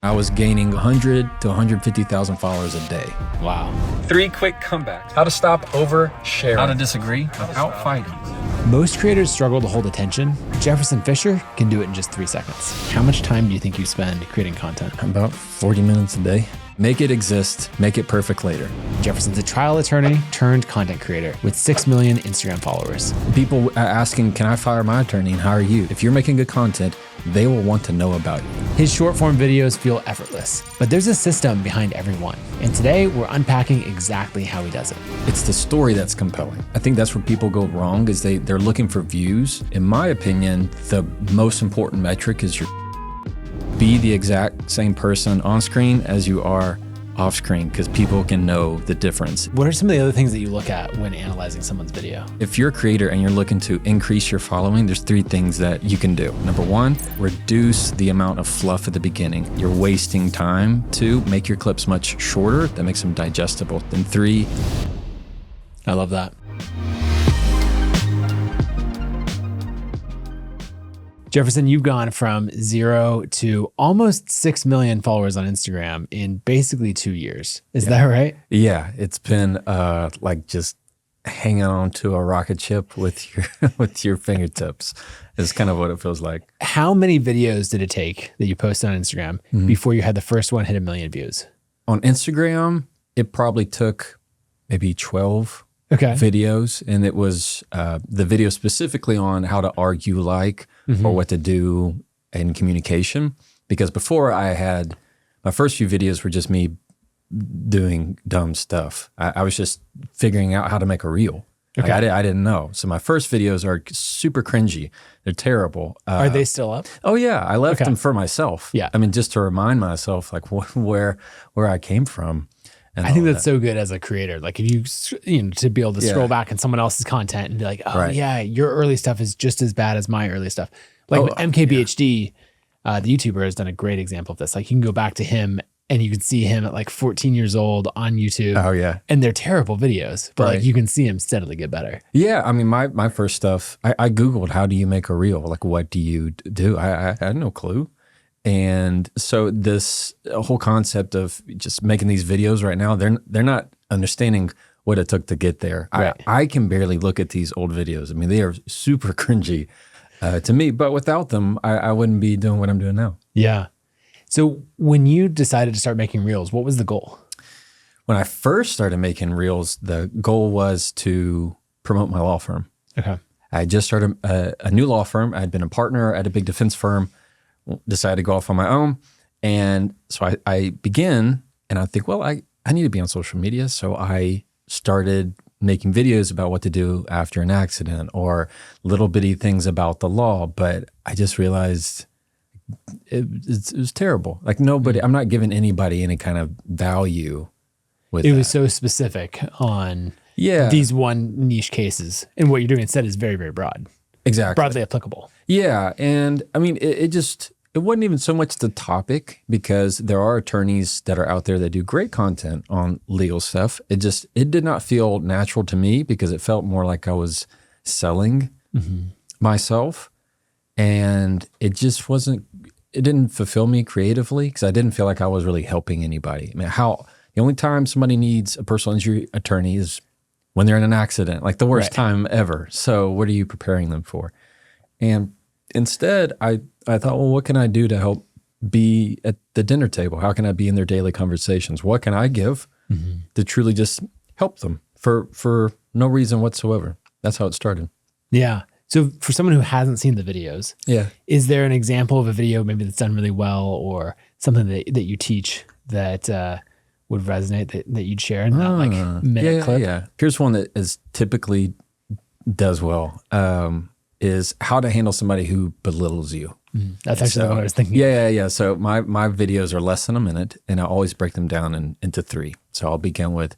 I was gaining 100 to 150,000 followers a day. Wow. 3 quick comebacks. How to stop oversharing. How to disagree without fighting. Most creators struggle to hold attention. Jefferson Fisher can do it in just 3 seconds. How much time do you think you spend creating content? About 40 minutes a day. Make it exist, make it perfect later. Jefferson's a trial attorney turned content creator with 6 million Instagram followers. People are asking, can I fire my attorney and hire you? If you're making good content, they will want to know about you. His short form videos feel effortless, but there's a system behind every one. And today we're unpacking exactly how he does it. It's the story that's compelling. I think that's where people go wrong is they're looking for views. In my opinion, the most important metric is be the exact same person on screen as you are off screen, because people can know the difference. What are some of the other things that you look at when analyzing someone's video? If you're a creator and you're looking to increase your following, there's 3 things that you can do. Number 1, reduce the amount of fluff at the beginning. You're wasting time. 2, make your clips much shorter. That makes them digestible. Then 3, I love that. Jefferson, you've gone from 0 to almost 6 million followers on Instagram in basically 2 years. Is that right? Yeah, it's been like just hanging on to a rocket ship with your fingertips is kind of what it feels like. How many videos did it take that you posted on Instagram before you had the first one hit 1 million views? On Instagram, it probably took maybe 12 videos, and it was the video specifically on how to argue or what to do in communication. Because before my first few videos were just me doing dumb stuff. I was just figuring out how to make a reel. Okay. Like I didn't know. So my first videos are super cringy. They're terrible. Are they still up? Oh yeah, I left them for myself. Yeah. I mean, just to remind myself like where I came from. I think that's so good as a creator. Like if you to be able to scroll back in someone else's content and be like, oh yeah, your early stuff is just as bad as my early stuff. Like MKBHD, the YouTuber, has done a great example of this. Like you can go back to him and you can see him at like 14 years old on YouTube. Oh yeah. And they're terrible videos, but like you can see him steadily get better. Yeah. I mean, my first stuff, I Googled, how do you make a reel? Like, what do you do? I had no clue. And so this whole concept of just making these videos right now, they're not understanding what it took to get there. Right. I can barely look at these old videos. I mean, they are super cringy to me, but without them, I wouldn't be doing what I'm doing now. Yeah. So when you decided to start making reels, what was the goal? When I first started making reels, the goal was to promote my law firm. Okay. I just started a new law firm. I had been a partner at a big defense firm. Decided to go off on my own. And so I began, and I think, well, I need to be on social media. So I started making videos about what to do after an accident or little bitty things about the law. But I just realized it was terrible. Like I'm not giving anybody any kind of value with it. Was so specific on these one niche cases. And what you're doing instead is very, very broad. Exactly. Broadly applicable. Yeah. And I mean, it wasn't even so much the topic, because there are attorneys that are out there that do great content on legal stuff. It did not feel natural to me, because it felt more like I was selling myself. And it didn't fulfill me creatively, because I didn't feel like I was really helping anybody. I mean, the only time somebody needs a personal injury attorney is when they're in an accident, like the worst time ever. So what are you preparing them for? And instead, I thought, well, what can I do to help be at the dinner table? How can I be in their daily conversations? What can I give to truly just help them for no reason whatsoever? That's how it started. Yeah. So for someone who hasn't seen the videos, is there an example of a video maybe that's done really well, or something that you teach that would resonate that you'd share in that like minute clip? Yeah. Here's one that is typically does well, is how to handle somebody who belittles you. That's actually what I was thinking. Yeah. So my videos are less than a minute, and I always break them down into 3. So I'll begin with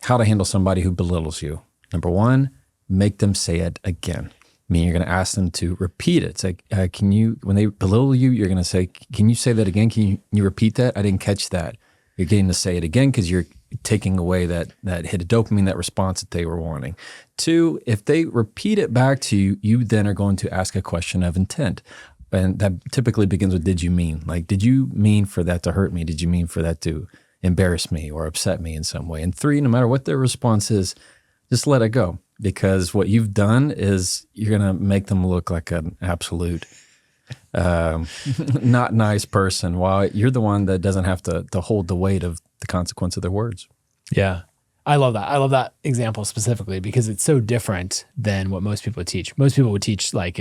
how to handle somebody who belittles you. Number 1, make them say it again. I mean, you're going to ask them to repeat it. It's like, when they belittle you, you're going to say, can you say that again? Can you repeat that? I didn't catch that. You're getting to say it again, because you're taking away that hit of dopamine, that response that they were wanting. 2, if they repeat it back to you, you then are going to ask a question of intent. And that typically begins with, did you mean? Like, did you mean for that to hurt me? Did you mean for that to embarrass me or upset me in some way? And 3, no matter what their response is, just let it go. Because what you've done is you're going to make them look like an absolute not nice person, while you're the one that doesn't have to hold the weight of the consequence of their words. Yeah. I love that. I love that example specifically because it's so different than what most people would teach. Most people would teach like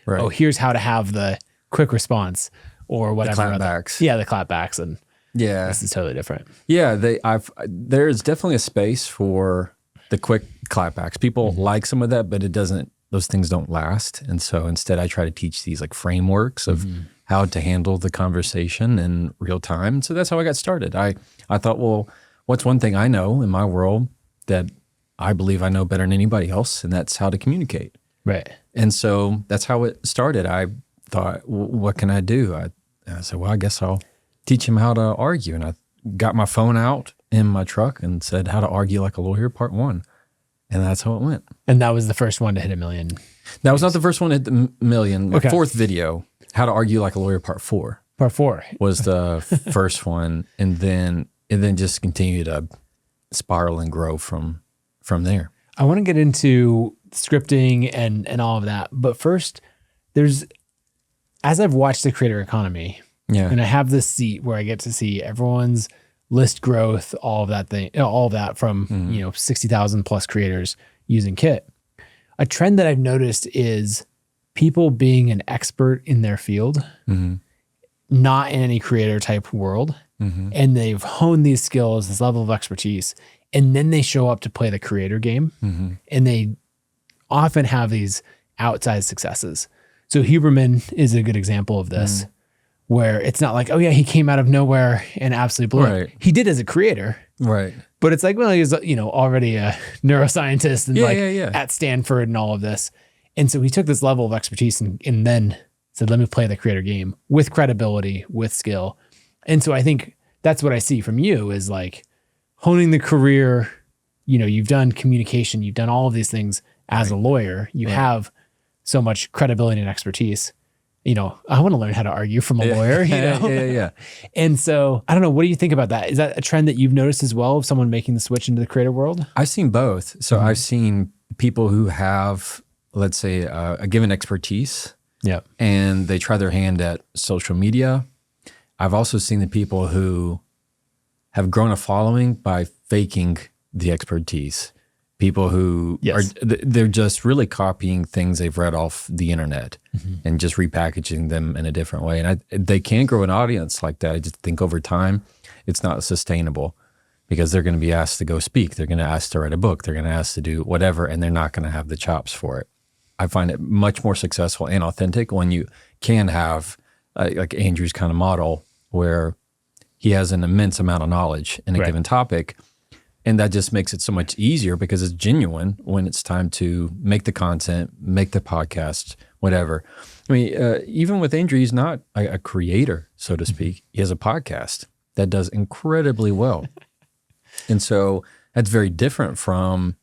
oh, here's how to have the quick response or whatever. The clapbacks. Yeah, the clapbacks. And this is totally different. Yeah, there's definitely a space for the quick clapbacks. People like some of that, but those things don't last. And so instead I try to teach these like frameworks of how to handle the conversation in real time. So that's how I got started. I thought, well, what's one thing I know in my world that I believe I know better than anybody else? And that's how to communicate. Right. And so that's how it started. I thought, what can I do? I said, well, I guess I'll teach him how to argue. And I got my phone out in my truck and said, How to Argue Like a Lawyer, Part 1. And that's how it went. And that was the first one to hit 1 million. That was not the first one to hit the million. My fourth video, How to Argue Like a Lawyer, Part 4. Part 4 was the first one. And then just continued to spiral and grow from there. I want to get into scripting and all of that. But first, as I've watched the creator economy, and I have this seat where I get to see everyone's list growth, all of that from 60,000 plus creators using Kit. A trend that I've noticed is people being an expert in their field, not in any creator type world. And they've honed these skills, this level of expertise, and then they show up to play the creator game, and they often have these outsized successes. So Huberman is a good example of this, where it's not like, oh yeah, he came out of nowhere and absolutely blew it. He did as a creator, right? But it's like, well, he's already a neuroscientist and at Stanford and all of this, and so he took this level of expertise and then said, let me play the creator game with credibility, with skill. And so I think that's what I see from you is like honing the career. You've done communication, you've done all of these things as a lawyer. You have so much credibility and expertise. I want to learn how to argue from a lawyer. Yeah. And so I don't know. What do you think about that? Is that a trend that you've noticed as well of someone making the switch into the creator world? I've seen both. So I've seen people who have, let's say, a given expertise. Yeah. And they try their hand at social media. I've also seen the people who have grown a following by faking the expertise. People who they're just really copying things they've read off the internet and just repackaging them in a different way. And they can grow an audience like that. I just think over time, it's not sustainable because they're going to be asked to go speak. They're going to ask to write a book. They're going to ask to do whatever, and they're not going to have the chops for it. I find it much more successful and authentic when you can have like Andrew's kind of model where he has an immense amount of knowledge in a given topic. And that just makes it so much easier because it's genuine when it's time to make the content, make the podcast, whatever. I mean, even with Andrew, he's not a creator, so to speak. He has a podcast that does incredibly well. And so that's very different from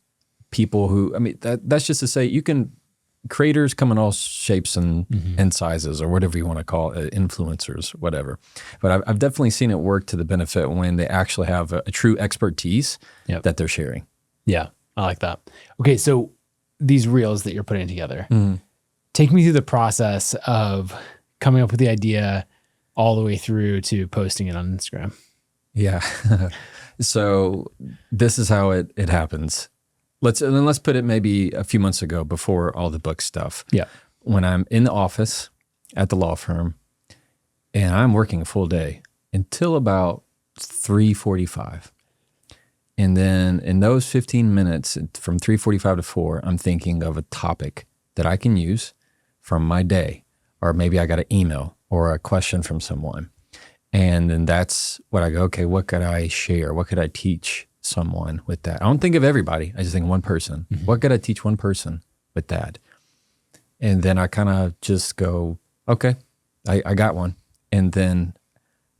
people who, that's just to say creators come in all shapes and sizes or whatever you want to call it, influencers, whatever. But I've definitely seen it work to the benefit when they actually have a true expertise that they're sharing. Yeah, I like that. Okay, so these reels that you're putting together, take me through the process of coming up with the idea all the way through to posting it on Instagram. Yeah. So this is how it happens. Let's put it maybe a few months ago before all the book stuff. Yeah. When I'm in the office at the law firm and I'm working a full day until about 3:45. And then in those 15 minutes from 3:45 to 4, I'm thinking of a topic that I can use from my day, or maybe I got an email or a question from someone. And then that's what I go, okay, what could I share? What could I teach someone with that? I don't think of everybody. I just think of one person. What could I teach one person with that? And then I kind of just go, okay, I got one. And then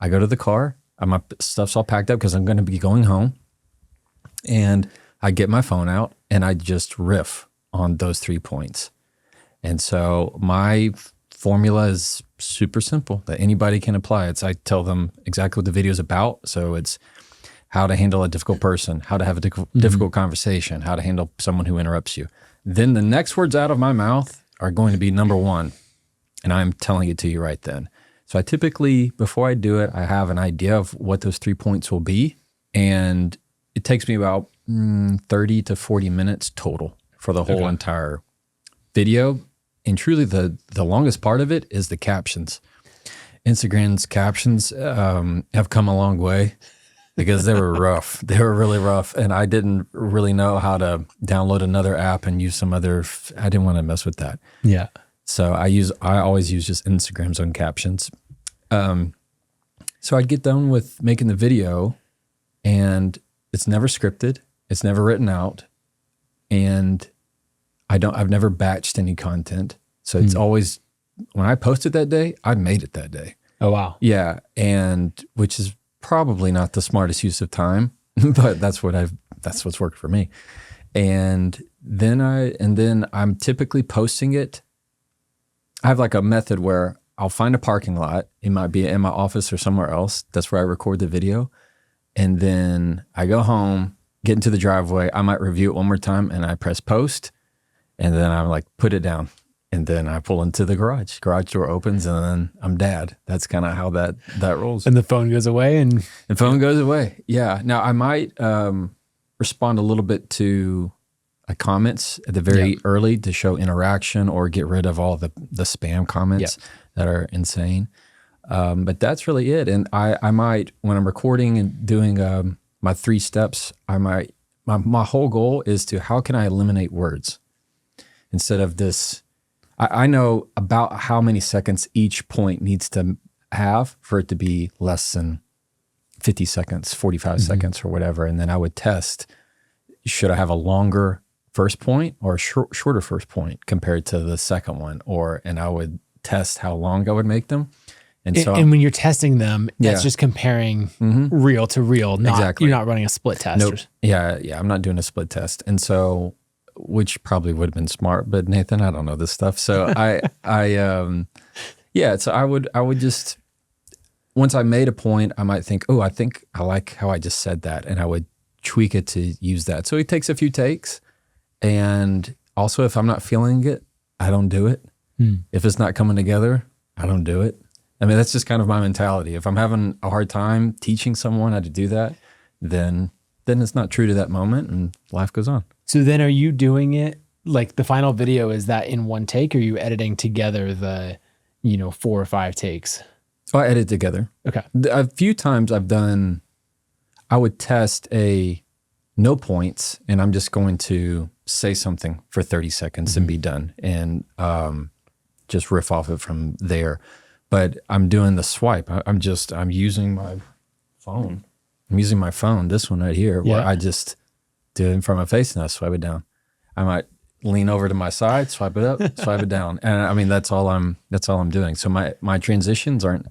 I go to the car. My stuff's all packed up because I'm going to be going home. And I get my phone out and I just riff on those 3 points. And so my formula is super simple that anybody can apply. I tell them exactly what the video is about. So it's how to handle a difficult person, how to have a difficult conversation, how to handle someone who interrupts you. Then the next words out of my mouth are going to be number one. And I'm telling it to you right then. So I typically, before I do it, I have an idea of what those 3 points will be. And it takes me about 30 to 40 minutes total for the whole entire video. And truly the longest part of it is the captions. Instagram's captions have come a long way because they were rough. They were really rough. And I didn't really know how to download another app and use some other, I didn't want to mess with that. Yeah. So I always use just Instagram's own captions. So I'd get done with making the video and it's never scripted. It's never written out. And I've never batched any content. So it's always, when I posted that day, I made it that day. Oh, wow. Yeah. And which is probably not the smartest use of time, but that's what's worked for me. And then I'm typically posting it. I have like a method where I'll find a parking lot. It might be in my office or somewhere else. That's where I record the video. And then I go home, get into the driveway. I might review it one more time and I press post. And then I'm like, put it down. And then I pull into the garage. Garage door opens and then I'm dad. That's kind of how that rolls. And the phone goes away and the phone goes away. Yeah. Now I might respond a little bit to comments at the very early to show interaction or get rid of all the spam comments that are insane. But that's really it. And I might, when I'm recording and doing my 3 steps, my whole goal is to, how can I eliminate words instead of this? I know about how many seconds each point needs to have for it to be less than 50 seconds, 45 seconds or whatever. And then I would test, should I have a longer first point or a shorter first point compared to the second one? And I would test how long I would make them. And so, and when you're testing them, that's just comparing reel to reel. You're not running a split test. Nope. Yeah. I'm not doing a split test. And so, which probably would have been smart, but Nathan, I don't know this stuff. So so I would just, once I made a point, I might think, I think I like how I just said that. And I would tweak it to use that. So it takes a few takes. And also if I'm not feeling it, I don't do it. If it's not coming together, I don't do it. I mean, that's just kind of my mentality. If I'm having a hard time teaching someone how to do that, then it's not true to that moment and life goes on. So then are you doing it, like the final video, is that in one take or are you editing together the, 4 or 5 takes? Oh, I edit together. Okay. A few times I would test no points and I'm just going to say something for 30 seconds and be done and just riff off it from there. But I'm doing the swipe. I'm using my phone. I'm using my phone, this one right here, where I just do it in front of my face and I swipe it down. I might lean over to my side, swipe it up, swipe it down. And I mean, that's all I'm doing. So my transitions aren't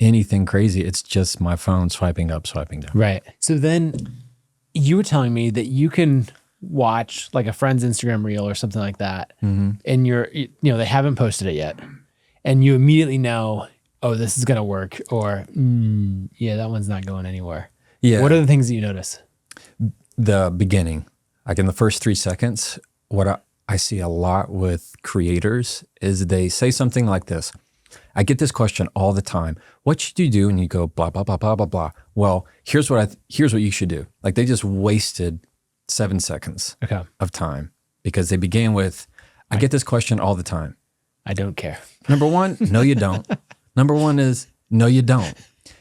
anything crazy. It's just my phone swiping up, swiping down. Right. So then you were telling me that you can watch like a friend's Instagram reel or something like that. And they haven't posted it yet. And you immediately know, this is going to work, or that one's not going anywhere. Yeah. What are the things that you notice? The beginning, like in the first 3 seconds, what I see a lot with creators is they say something like this. I get this question all the time. What should you do? And you go blah, blah, blah, blah, blah, blah. Well, here's what you should do. Like they just wasted 7 seconds of time because they began with, I get this question all the time. I don't care. Number 1, no, you don't. Number 1 is, no, you don't.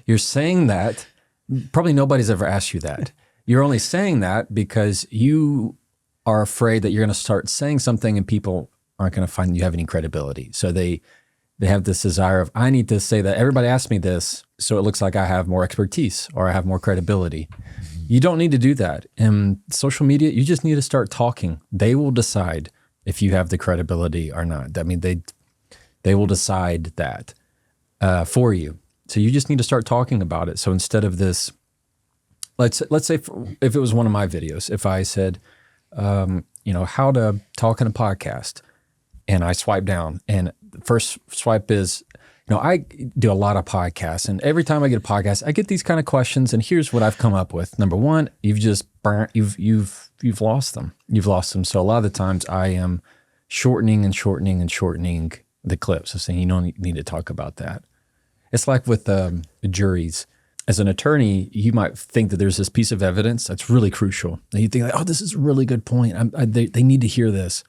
You're saying that. Probably nobody's ever asked you that. You're only saying that because you are afraid that you're going to start saying something and people aren't going to find you have any credibility. So they have this desire of, I need to say that everybody asked me this, so it looks like I have more expertise or I have more credibility. You don't need to do that. In social media, you just need to start talking. They will decide if you have the credibility or not. I mean, they will decide that for you. So you just need to start talking about it. So instead of this, let's say if it was one of my videos, if I said, how to talk in a podcast, and I swipe down, and the first swipe is, I do a lot of podcasts, and every time I get a podcast, I get these kind of questions, and here's what I've come up with. Number one, you've lost them. You've lost them. So a lot of the times I am shortening the clips. So saying you don't need to talk about that. It's like with juries. As an attorney, you might think that there's this piece of evidence that's really crucial. And you think like, oh, this is a really good point. They need to hear this.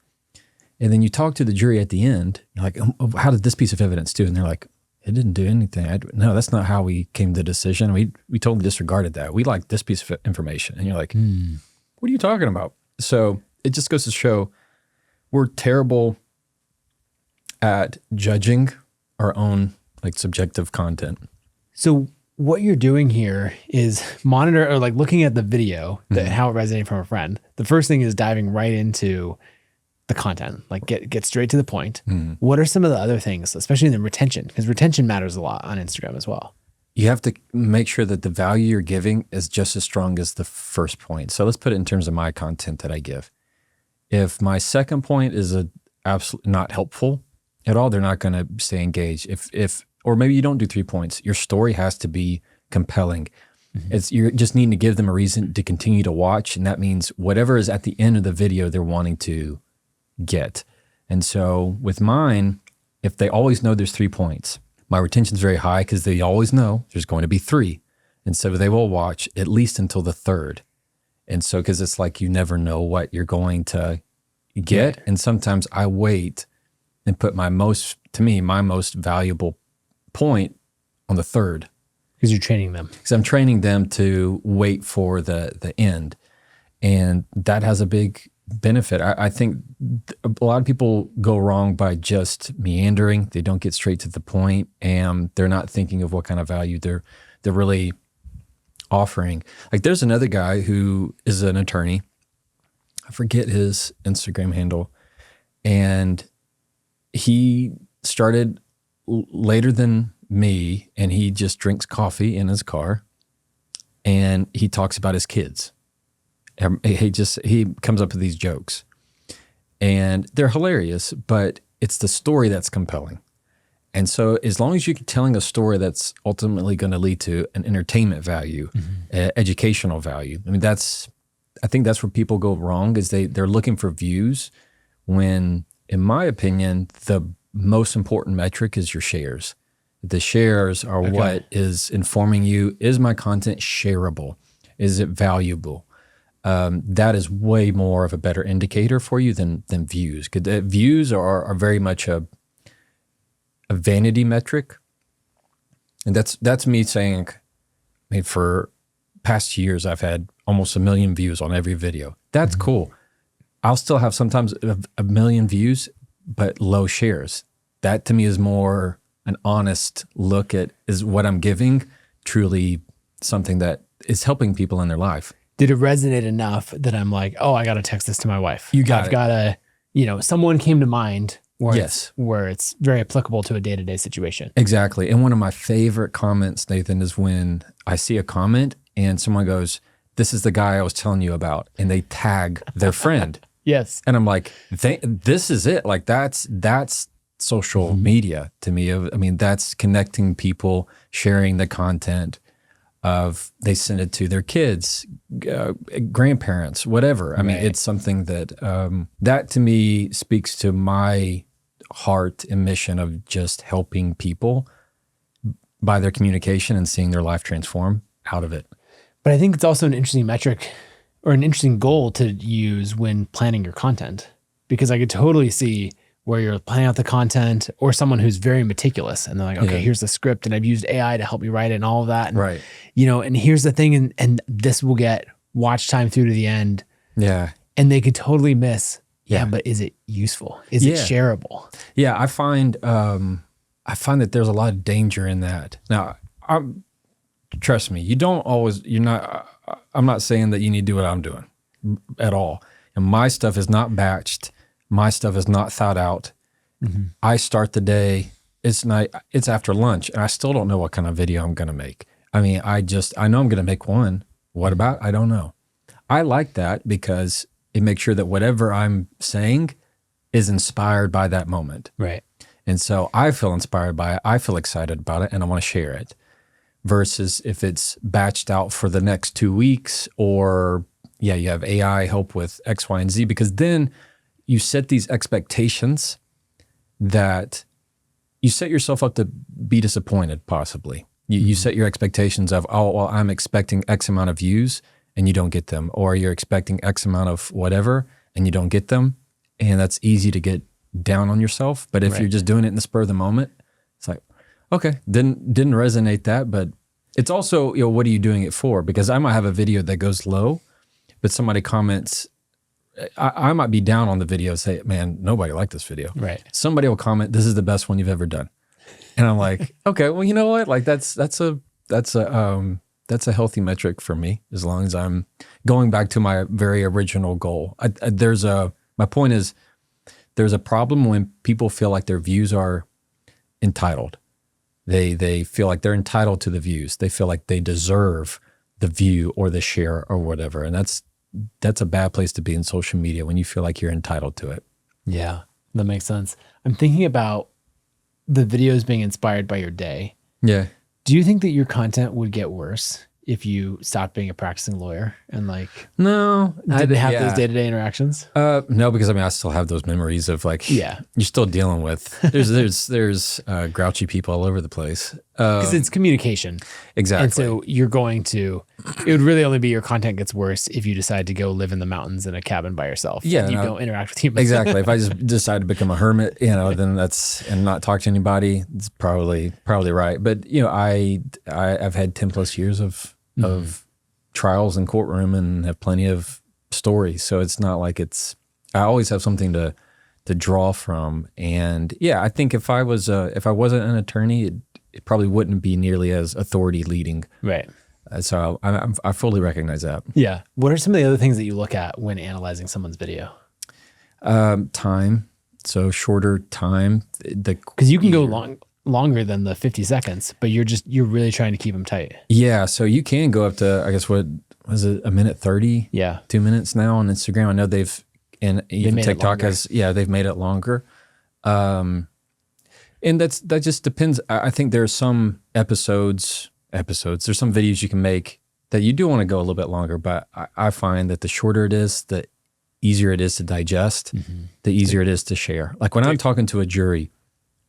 And then you talk to the jury at the end. You're like, how did this piece of evidence do? And they're like, it didn't do anything. No, that's not how we came to the decision. We totally disregarded that. We like this piece of information. And you're like, what are you talking about? So it just goes to show we're terrible at judging our own like subjective content. So what you're doing here is monitor or like looking at the video, how it resonated from a friend. The first thing is diving right into the content, like get straight to the point. What are some of the other things, especially in the retention? Because retention matters a lot on Instagram as well. You have to make sure that the value you're giving is just as strong as the first point. So let's put it in terms of my content that I give. If my second point is absolutely not helpful at all, they're not going to stay engaged. Or maybe you don't do 3 points. Your story has to be compelling. You're just needing to give them a reason to continue to watch. And that means whatever is at the end of the video, they're wanting to get. And so with mine, if they always know there's 3 points, my retention is very high because they always know there's going to be 3. And so they will watch at least until the 3rd. And so, because it's like you never know what you're going to get. Right. And sometimes I wait and put my most valuable point on the 3rd. Because you're training them. Because I'm training them to wait for the end. And that has a big benefit. I think a lot of people go wrong by just meandering. They don't get straight to the point, and they're not thinking of what kind of value they're really offering. Like there's another guy who is an attorney. I forget his Instagram handle. And he started later than me, and he just drinks coffee in his car, and he talks about his kids. He comes up with these jokes, and they're hilarious, but it's the story that's compelling. And so as long as you're telling a story that's ultimately going to lead to an entertainment value, educational value, I think that's where people go wrong, is they're looking for views when, in my opinion, the most important metric is your shares. The shares are what is informing you. Is my content shareable? Is it valuable? That is way more of a better indicator for you than views. Views are very much a vanity metric. And that's me saying, for past years, I've had almost 1 million views on every video. That's cool. I'll still have sometimes 1 million views, but low shares. That to me is more an honest look at, is what I'm giving truly something that is helping people in their life. Did it resonate enough that I'm like, oh, I got to text this to my wife? I've got to, someone came to mind where it's very applicable to a day-to-day situation. Exactly. And one of my favorite comments, Nathan, is when I see a comment and someone goes, this is the guy I was telling you about, and they tag their friend. Yes. And I'm like, this is it. Like that's social media to me. That's connecting people, sharing the content of, they send it to their kids, grandparents, whatever. It's something that, that to me speaks to my heart and mission of just helping people by their communication and seeing their life transform out of it. But I think it's also an interesting metric or an interesting goal to use when planning your content, because I could totally see where you're planning out the content, or someone who's very meticulous and they're like, okay, here's the script and I've used AI to help me write it and all of that. And, right. And here's the thing. And this will get watch time through to the end. Yeah. And they could totally miss. Yeah. But is it useful? Is it shareable? Yeah. I find that there's a lot of danger in that. Now, trust me, I'm not saying that you need to do what I'm doing at all. And my stuff is not batched. My stuff is not thought out. I start the day, it's after lunch, and I still don't know what kind of video I'm going to make. I know I'm going to make one. What about? I don't know. I like that because it makes sure that whatever I'm saying is inspired by that moment. Right. And so I feel inspired by it. I feel excited about it and I want to share it. Versus if it's batched out for the next 2 weeks or you have AI help with X, Y, and Z, because then you set these expectations that you set yourself up to be disappointed possibly. You set your expectations of, oh, well, I'm expecting X amount of views and you don't get them, or you're expecting X amount of whatever and you don't get them. And that's easy to get down on yourself. But if you're just doing it in the spur of the moment, it's like, okay, didn't resonate that, but it's also, what are you doing it for? Because I might have a video that goes low, but somebody comments, I might be down on the video and say, man, nobody liked this video. Right. Somebody will comment, this is the best one you've ever done. And I'm like, okay, well, you know what? Like that's a healthy metric for me, as long as I'm going back to my very original goal. My point is, there's a problem when people feel like their views are entitled. They feel like they're entitled to the views. They feel like they deserve the view or the share or whatever. And that's a bad place to be in social media, when you feel like you're entitled to it. Yeah, that makes sense. I'm thinking about the videos being inspired by your day. Yeah. Do you think that your content would get worse if you stopped being a practicing lawyer and No, didn't have those day-to-day interactions? No, because I still have those memories of you're still dealing with, there's grouchy people all over the place. Because it's communication. Exactly. And so it would really only be your content gets worse if you decide to go live in the mountains in a cabin by yourself. Yeah. And you don't interact with humans. Exactly. If I just decide to become a hermit, then and not talk to anybody, it's probably right. But, I've had 10 plus years of trials in courtroom and have plenty of stories. So it's not like I always have something to draw from. And I think if I wasn't an attorney, it probably wouldn't be nearly as authority leading. Right. So I fully recognize that. Yeah. What are some of the other things that you look at when analyzing someone's video? Time. So shorter time. Because you can go longer than the 50 seconds, but you're really trying to keep them tight. Yeah. So you can go up to, I guess, what was it, a minute 30? Yeah. 2 minutes now on Instagram. I know and even TikTok they've made it longer. And that just depends. I think there's some episodes, there's some videos you can make that you do want to go a little bit longer, but I find that the shorter it is, the easier it is to digest, the easier it is to share. Like when I'm talking to a jury,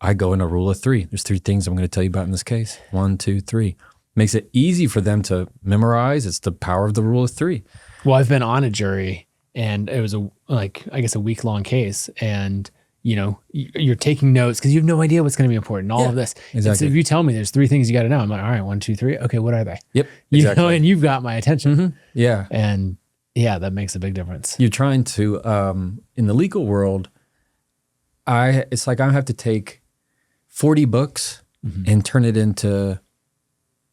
I go in a rule of 3. There's 3 things I'm going to tell you about in this case. 1, 2, 3. Makes it easy for them to memorize. It's the power of the rule of 3. Well, I've been on a jury and it was a week-long case, and you're taking notes because you have no idea what's going to be important. All of this. Exactly. So if you tell me there's 3 things you got to know, I'm like, all right, 1, 2, 3. Okay, what are they? Yep. Exactly. And you've got my attention. Mm-hmm. Yeah. And that makes a big difference. You're trying to, in the legal world, it's like I have to take 40 books and turn it into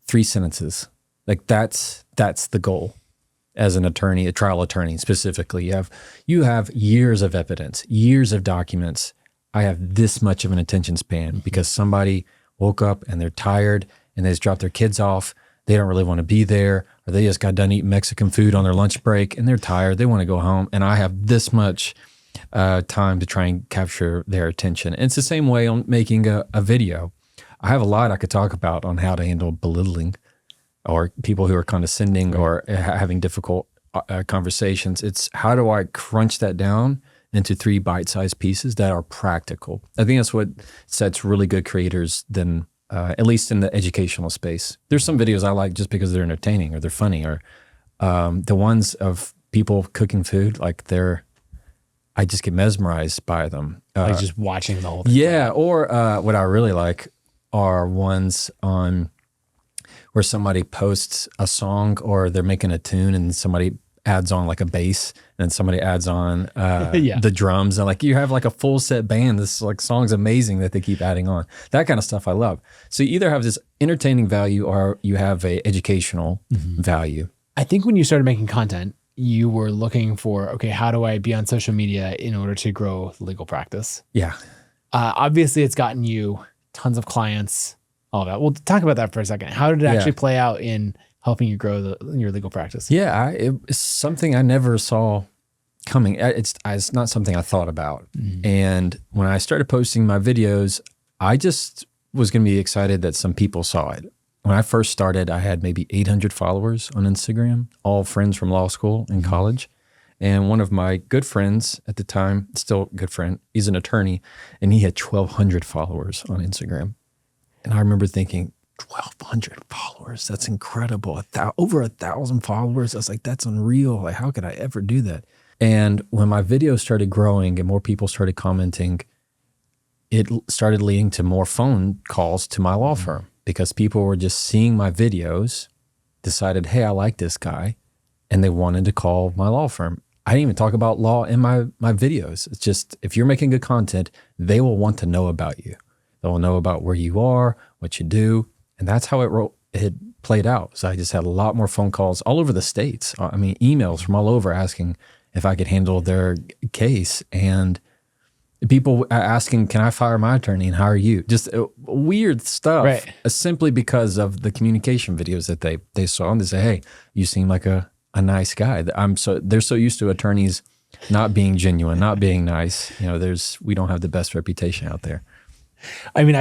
3 sentences. Like that's the goal. As an attorney, a trial attorney specifically, you have years of evidence, years of documents. I have this much of an attention span because somebody woke up and they're tired and they just dropped their kids off. They don't really want to be there, or they just got done eating Mexican food on their lunch break and they're tired. They want to go home, and I have this much time to try and capture their attention. And it's the same way on making a video. I have a lot I could talk about on how to handle belittling, or people who are condescending or having difficult conversations. It's how do I crunch that down into 3 bite-sized pieces that are practical. I think that's what sets really good creators, then at least in the educational space. There's some videos I like just because they're entertaining or they're funny, or the ones of people cooking food, I just get mesmerized by them. Like just watching the whole thing. Yeah, or what I really like are ones on where somebody posts a song or they're making a tune and somebody adds on like a bass and somebody adds on the drums, and you have a full set band. This song's amazing that they keep adding on. That kind of stuff I love. So you either have this entertaining value or you have a educational value. I think when you started making content, you were looking for, okay, how do I be on social media in order to grow legal practice? Yeah. Obviously it's gotten you tons of clients, all of that. We'll talk about that for a second. How did it actually play out in helping you grow your legal practice? Yeah, it's something I never saw coming. It's not something I thought about. And when I started posting my videos, I just was going to be excited that some people saw it. When I first started, I had maybe 800 followers on Instagram, all friends from law school and college. And one of my good friends at the time, still a good friend, he's an attorney, and he had 1,200 followers on Instagram. And I remember thinking, 1,200 followers, that's incredible. Over 1,000 followers. I was like, that's unreal. Like, how could I ever do that? And when my videos started growing and more people started commenting, it started leading to more phone calls to my law firm because people were just seeing my videos, decided, hey, I like this guy, and they wanted to call my law firm. I didn't even talk about law in my videos. It's just, if you're making good content, they will want to know about you. They'll know about where you are, what you do. And that's how it played out. So I just had a lot more phone calls all over the States. I mean, emails from all over asking if I could handle their case, and people asking, can I fire my attorney and hire you? Just weird stuff, right. Simply because of the communication videos that they saw. And they say, hey, you seem like a nice guy. They're so used to attorneys not being genuine, not being nice. We don't have the best reputation out there. I mean,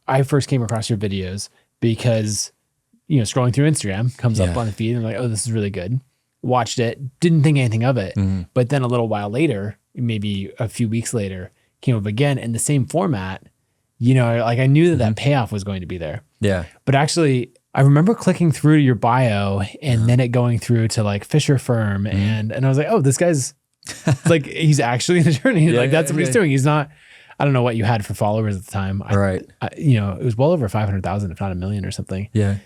I first came across your videos because, scrolling through Instagram comes up on the feed and I'm like, oh, this is really good. Watched it, didn't think anything of it. Mm-hmm. But then a little while later, maybe a few weeks later, came up again in the same format. I knew that payoff was going to be there. Yeah. But actually, I remember clicking through your bio and then it going through to like Fisher Firm. And I was like, oh, this guy's like, he's actually an attorney. That's what he's doing. He's not, I don't know what you had for followers at the time. It was well over 500,000, if not 1 million or something. Yeah.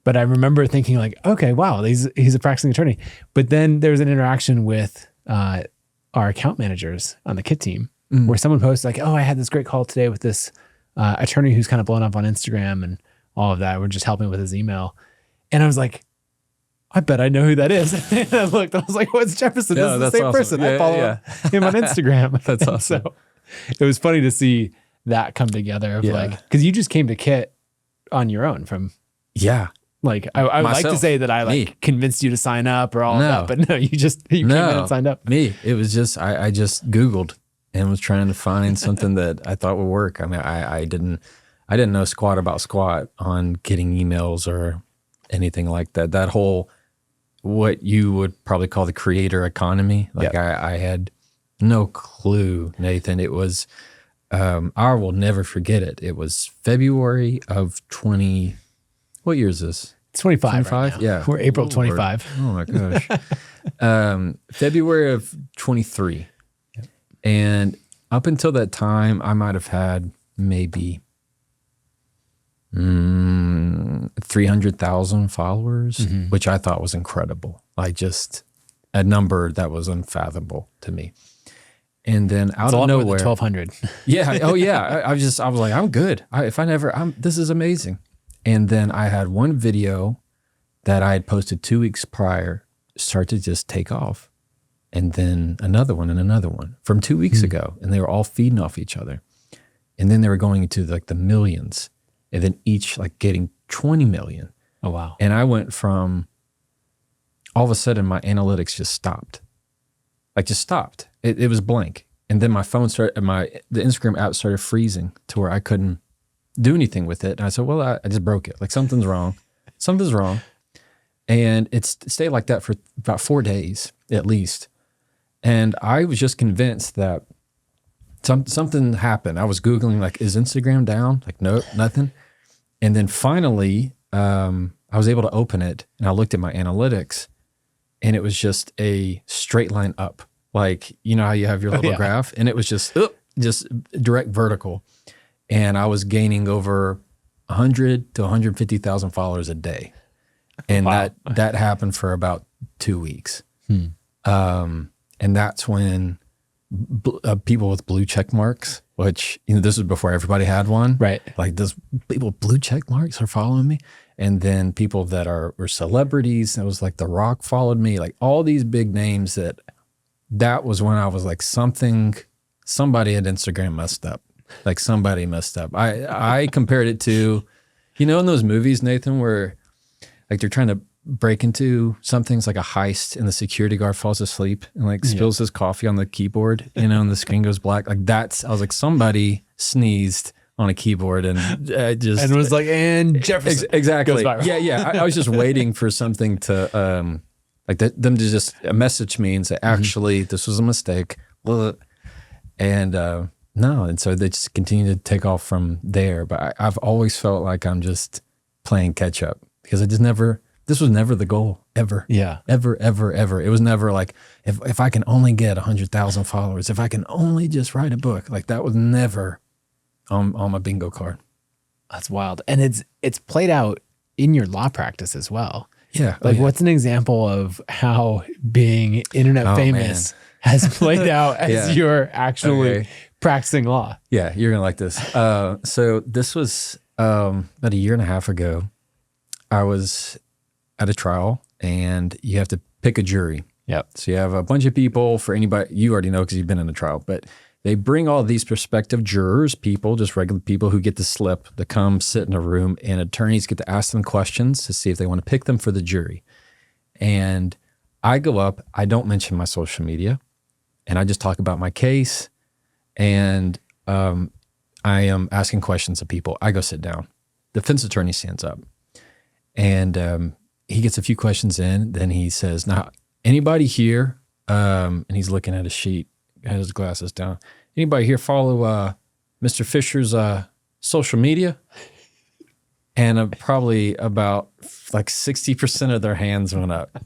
But I remember thinking like, okay, wow, he's a practicing attorney. But then there was an interaction with our account managers on the KIT team where someone posted like, oh, I had this great call today with this attorney who's kind of blown up on Instagram and all of that. We're just helping with his email. And I was like, I bet I know who that is. And I looked, I was like, what's Jefferson? This is the same person. I follow him on Instagram. That's awesome. So it was funny to see that come together of because you just came to KIT on your own from. Yeah. Like I would like to say that I convinced you to sign up or all of that, but no, you came in and signed up. Me. It was just, I just Googled and was trying to find something that I thought would work. I mean, I didn't know squat about squat on getting emails or anything like that. That whole, what you would probably call the creator economy. Like I had no clue, Nathan. It was, I will never forget it. It was February of what year is this? It's 25. 25? Right, yeah. We're April 25. Oh my gosh. February of 23. Yep. And up until that time, I might have had maybe 300,000 followers, which I thought was incredible. Just a number that was unfathomable to me. And then out of nowhere, 1,200. Yeah. Oh yeah. I was like, I'm good. This is amazing. And then I had one video that I had posted 2 weeks prior start to just take off. And then another one and another one from 2 weeks ago. And they were all feeding off each other. And then they were going into like the millions. And then each like getting 20 million. Oh, wow. And I went from, all of a sudden my analytics just stopped. It was blank. And then my phone the Instagram app started freezing to where I couldn't do anything with it. And I said, well, I just broke it. Like something's wrong. And it stayed like that for about 4 days at least. And I was just convinced that something happened. I was Googling like, is Instagram down? Like, nope, nothing. And then finally, I was able to open it and I looked at my analytics and it was just a straight line up. Like, you know how you have your little graph, and it was just direct vertical. And I was gaining over 100 to 150,000 followers a day. And that happened for about 2 weeks. And that's when people with blue check marks, which, this was before everybody had one. Right. Like those people with blue check marks are following me. And then people that were celebrities, it was like The Rock followed me, like all these big names that was when I was like, somebody at Instagram messed up. Like somebody messed up. I compared it to, in those movies, Nathan, where like they're trying to break into something, it's like a heist and the security guard falls asleep and like spills his coffee on the keyboard, and the screen goes black. Like I was like, somebody sneezed on a keyboard and just and was like, and Jefferson. Exactly. Goes viral. Yeah. I was just waiting for something to them to just message me and say, actually, this was a mistake. And no, and so they just continue to take off from there. But I've always felt like I'm just playing catch up because this was never the goal ever. Yeah. Ever. It was never like, if I can only get 100,000 followers, if I can only just write a book, like that was never on my bingo card. That's wild. And it's played out in your law practice as well. Yeah. Like what's an example of how being internet famous has played out as you're actually practicing law? Yeah, you're gonna like this. So this was about a year and a half ago. I was at a trial and you have to pick a jury. Yep. So you have a bunch of people. For anybody, you already know because you've been in a trial, but they bring all these prospective jurors, people, just regular people who get the slip to come sit in a room, and attorneys get to ask them questions to see if they want to pick them for the jury. And I go up, I don't mention my social media, and I just talk about my case, and I am asking questions of people. I go sit down. Defense attorney stands up, and he gets a few questions in. Then he says, now, anybody here, and he's looking at a sheet, has his glasses down. Anybody here follow Mr. Fisher's social media? And probably about like 60% of their hands went up.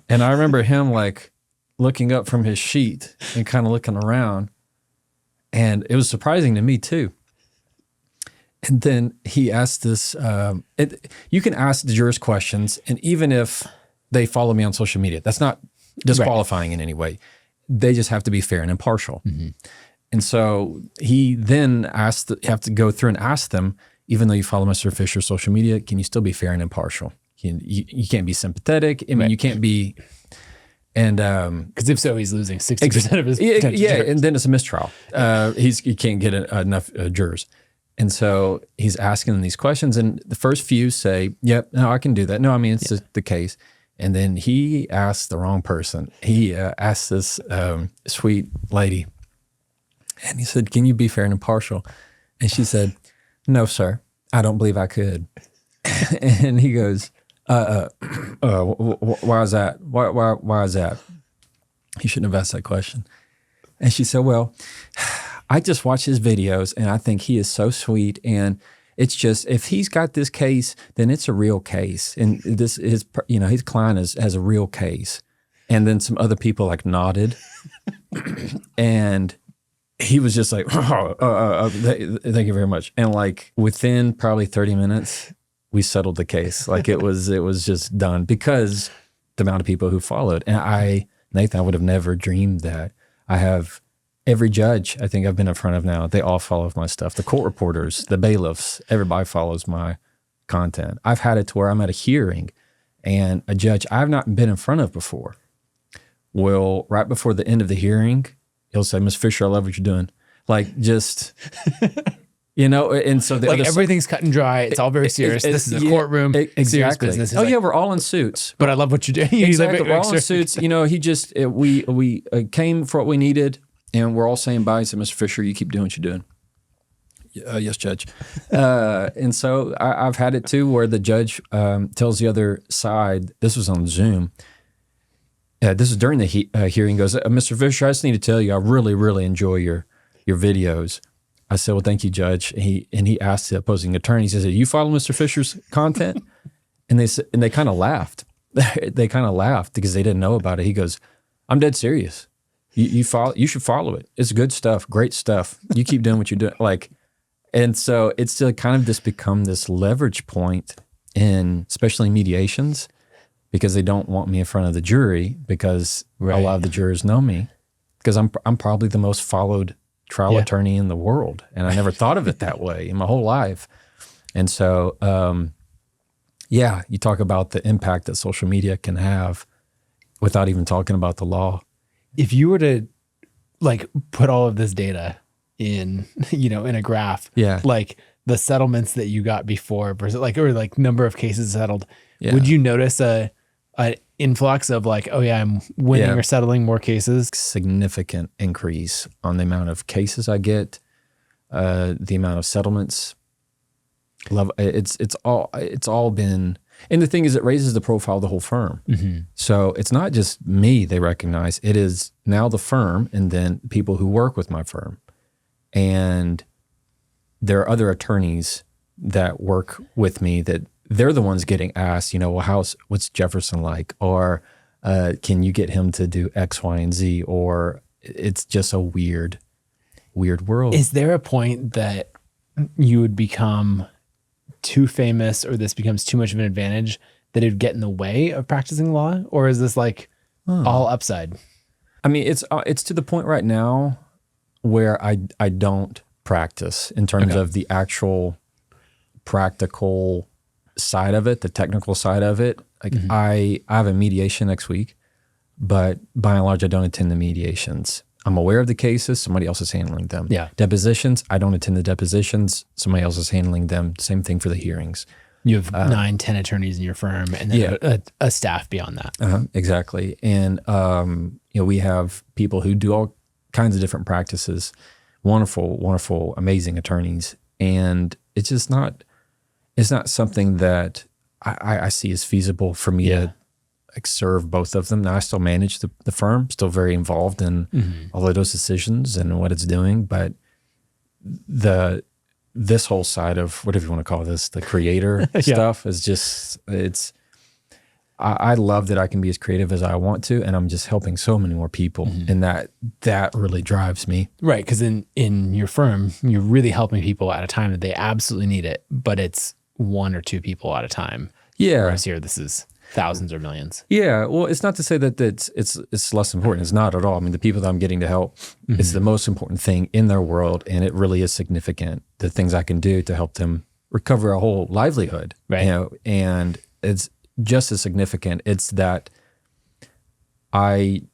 And I remember him like looking up from his sheet and kind of looking around. And it was surprising to me too. And then he asked this, you can ask the jurors questions, and even if they follow me on social media, that's not disqualifying in any way. They just have to be fair and impartial. Mm-hmm. And so he then have to go through and ask them, even though you follow Mr. Fisher's social media, can you still be fair and impartial? You can't be sympathetic. I mean, you can't be, and because if so, he's losing 60% of his potential jurors. And then it's a mistrial. He can't get enough jurors. And so he's asking them these questions, and the first few say, yep, no, I can do that. No, I mean, it's just the case. And then he asked the wrong person. He asked this sweet lady, and he said, can you be fair and impartial? And she said, no, sir, I don't believe I could. And he goes, why is that? Why is that? He shouldn't have asked that question. And she said, well, I just watch his videos and I think he is so sweet, and it's just, if he's got this case, then it's a real case. And his client has a real case. And then some other people like nodded, and he was just like, thank you very much. And like within probably 30 minutes, we settled the case. Like it was just done because the amount of people who followed. And Nathan, I would have never dreamed that. I have every judge I think I've been in front of now, they all follow my stuff. The court reporters, the bailiffs, everybody follows my content. I've had it to where I'm at a hearing and a judge I've not been in front of before will, right before the end of the hearing, he'll say, Ms. Fisher, I love what you're doing. Like just, and so like everything's cut and dry. It's all very serious. This is a courtroom, serious business. Oh, we're all in suits. But I love what you're doing. Exactly, we're all in suits. We came for what we needed. And we're all saying bye. He said, Mr. Fisher, you keep doing what you're doing. Yes, Judge. And so I've had it too where the judge tells the other side, this was on Zoom. This is during the hearing, goes, Mr. Fisher, I just need to tell you, I really, really enjoy your videos. I said, well, thank you, Judge. And he asked the opposing attorney, he says, you follow Mr. Fisher's content? And they kind of laughed. They kind of laughed because they didn't know about it. He goes, I'm dead serious. You should follow it. It's good stuff, great stuff. You keep doing what you're doing. And so it's still kind of just become this leverage point in, especially mediations, because they don't want me in front of the jury because a lot of the jurors know me because I'm probably the most followed trial attorney in the world. And I never thought of it that way in my whole life. And so, you talk about the impact that social media can have without even talking about the law. If you were to like put all of this data in, in a graph, like the settlements that you got before versus or number of cases settled, would you notice an influx of like, oh yeah, I'm winning or settling more cases? Significant increase on the amount of cases I get. the amount of settlements. Love it's all been, and the thing is, it raises the profile of the whole firm. So it's not just me they recognize, it is now the firm and then people who work with my firm. And there are other attorneys that work with me that they're the ones getting asked, well, what's Jefferson like? Or can you get him to do X, Y, and Z? Or it's just a weird world. Is there a point that you would become too famous, or this becomes too much of an advantage that it would get in the way of practicing law? Or is this like all upside? I mean, it's to the point right now where I don't practice in terms of the actual practical side of it, the technical side of it. Like I have a mediation next week, but by and large, I don't attend the mediations. I'm aware of the cases. Somebody else is handling them. Yeah. Depositions, I don't attend the depositions. Somebody else is handling them. Same thing for the hearings. You have 9-10 attorneys in your firm, and then a staff beyond that. Exactly. And, we have people who do all kinds of different practices, wonderful, amazing attorneys. And it's just it's not something that I see as feasible for me to serve both of them. Now I still manage the firm, still very involved in all of those decisions and what it's doing. But this whole side of whatever you want to call this, the creator stuff is just, I love that I can be as creative as I want to, and I'm just helping so many more people. And that really drives me. Right. Because in your firm, you're really helping people at a time that they absolutely need it, but it's 1 or 2 people at a time. Yeah. Whereas here, this is thousands or millions. Yeah. Well, it's not to say that it's less important. It's not at all. I mean, the people that I'm getting to help, it's the most important thing in their world, and it really is significant, the things I can do to help them recover a whole livelihood. Right. And it's just as significant. It's that I'm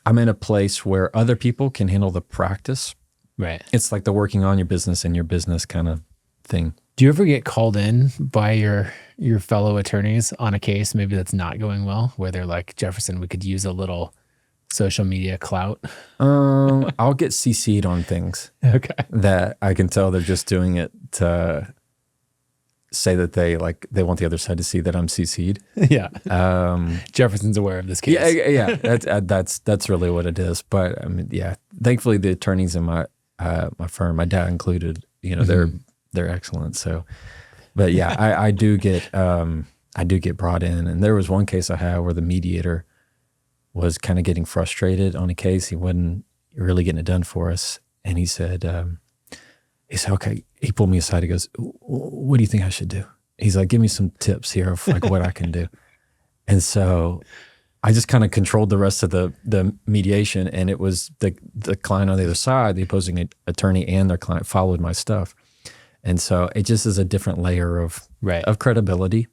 in a place where other people can handle the practice. Right. It's like the working on your business and your business kind of thing. Do you ever get called in by your fellow attorneys on a case maybe that's not going well, where they're like, Jefferson, we could use a little social media clout? I'll get CC'd on things that I can tell they're just doing it to say that they want the other side to see that I'm CC'd. Yeah. Jefferson's aware of this case. Yeah. That's really what it is. But I mean, thankfully the attorneys in my firm, my dad included, they're excellent. So, but I do get brought in. And there was one case I had where the mediator was kind of getting frustrated on a case. He wasn't really getting it done for us. And he said, okay, he pulled me aside. He goes, what do you think I should do? He's like, give me some tips here of like what I can do. And so I just kind of controlled the rest of the mediation. And it was the client on the other side, the opposing attorney and their client followed my stuff. And so it just is a different layer of credibility,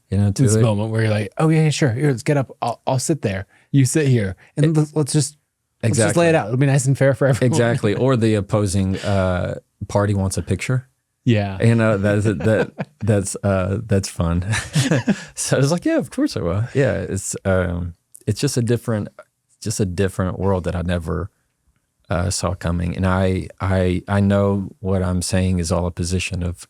to this it. moment where you're like, oh yeah, sure. Here, let's get up. I'll sit there. You sit here, and let's just lay it out. It'll be nice and fair for everyone. Exactly. Or the opposing party wants a picture. Yeah. That's fun. So I was like, yeah, of course I will. Yeah. It's just a different world that I never saw coming. And I know what I'm saying is all a position of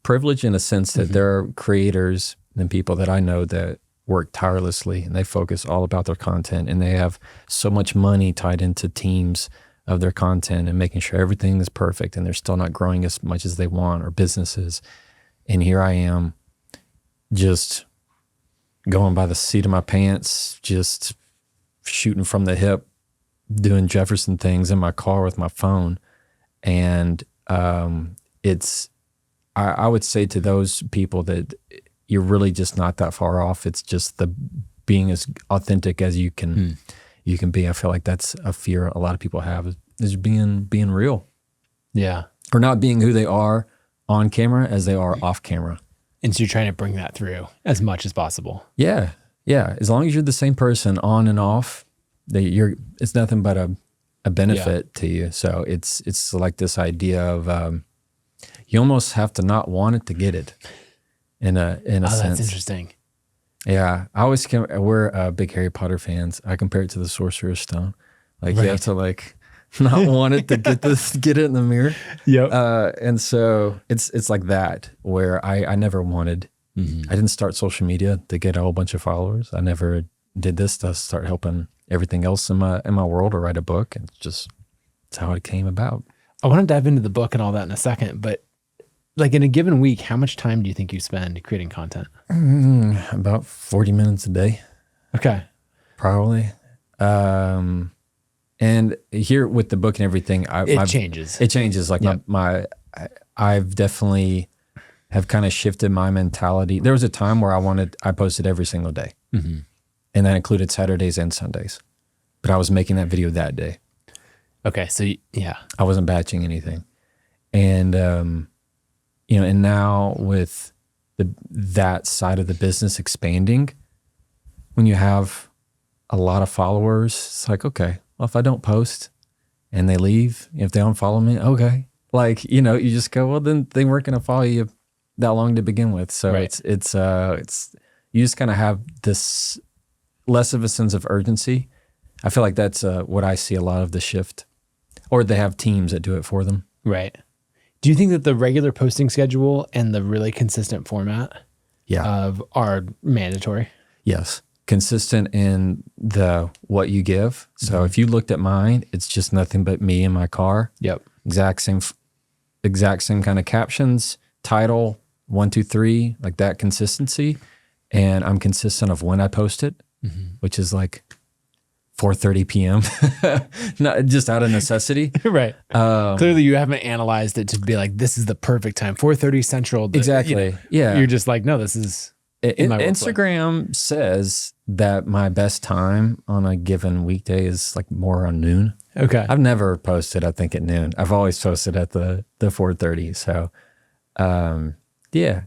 privilege, in a sense that there are creators and people that I know that work tirelessly and they focus all about their content, and they have so much money tied into teams of their content and making sure everything is perfect, and they're still not growing as much as they want, or businesses. And here I am just going by the seat of my pants, just shooting from the hip, doing Jefferson things in my car with my phone. And I would say to those people that you're really just not that far off. It's just the being as authentic as you can be. I feel like that's a fear a lot of people have, is being real. Yeah. Or not being who they are on camera as they are off camera. And so you're trying to bring that through as much as possible. Yeah. Yeah. As long as you're the same person on and off, it's nothing but a benefit to you. So it's like this idea of you almost have to not want it to get it in a sense. That's interesting. Yeah. We're big Harry Potter fans. I compare it to the Sorcerer's Stone. Like you have to not wanted to get it in the mirror. Yep. And so it's like that where I never wanted, I didn't start social media to get a whole bunch of followers. I never did this to start helping everything else in my world or write a book. And it's how it came about. I want to dive into the book and all that in a second, but like in a given week, how much time do you think you spend creating content? About 40 minutes a day. Okay. Probably. And here with the book and everything, it changes. It changes. Like I've definitely have kind of shifted my mentality. There was a time where I posted every single day. And that included Saturdays and Sundays. But I was making that video that day. Okay. So yeah. I wasn't batching anything. And, and now with that side of the business expanding, when you have a lot of followers, it's like, okay, well, if I don't post and they leave, if they don't follow me, okay. Like, you just go, well, then they weren't going to follow you that long to begin with. So right. it's you just kind of have this less of a sense of urgency. I feel like that's what I see a lot of the shift, or they have teams that do it for them. Right. Do you think that the regular posting schedule and the really consistent format are mandatory? Yes. Consistent in what you give. So if you looked at mine, it's just nothing but me in my car. Yep. Exact same kind of captions, title, 1, 2, 3, like that consistency. And I'm consistent of when I post it, which is like 4:30 p.m. Not just out of necessity. Right. Clearly you haven't analyzed it to be like, this is the perfect time, 4:30 Central. Exactly. Yeah. You're just like, no, this is in my Instagram says that my best time on a given weekday is like more around noon. Okay. I've never posted, I think, at noon. I've always posted at the 4:30. So,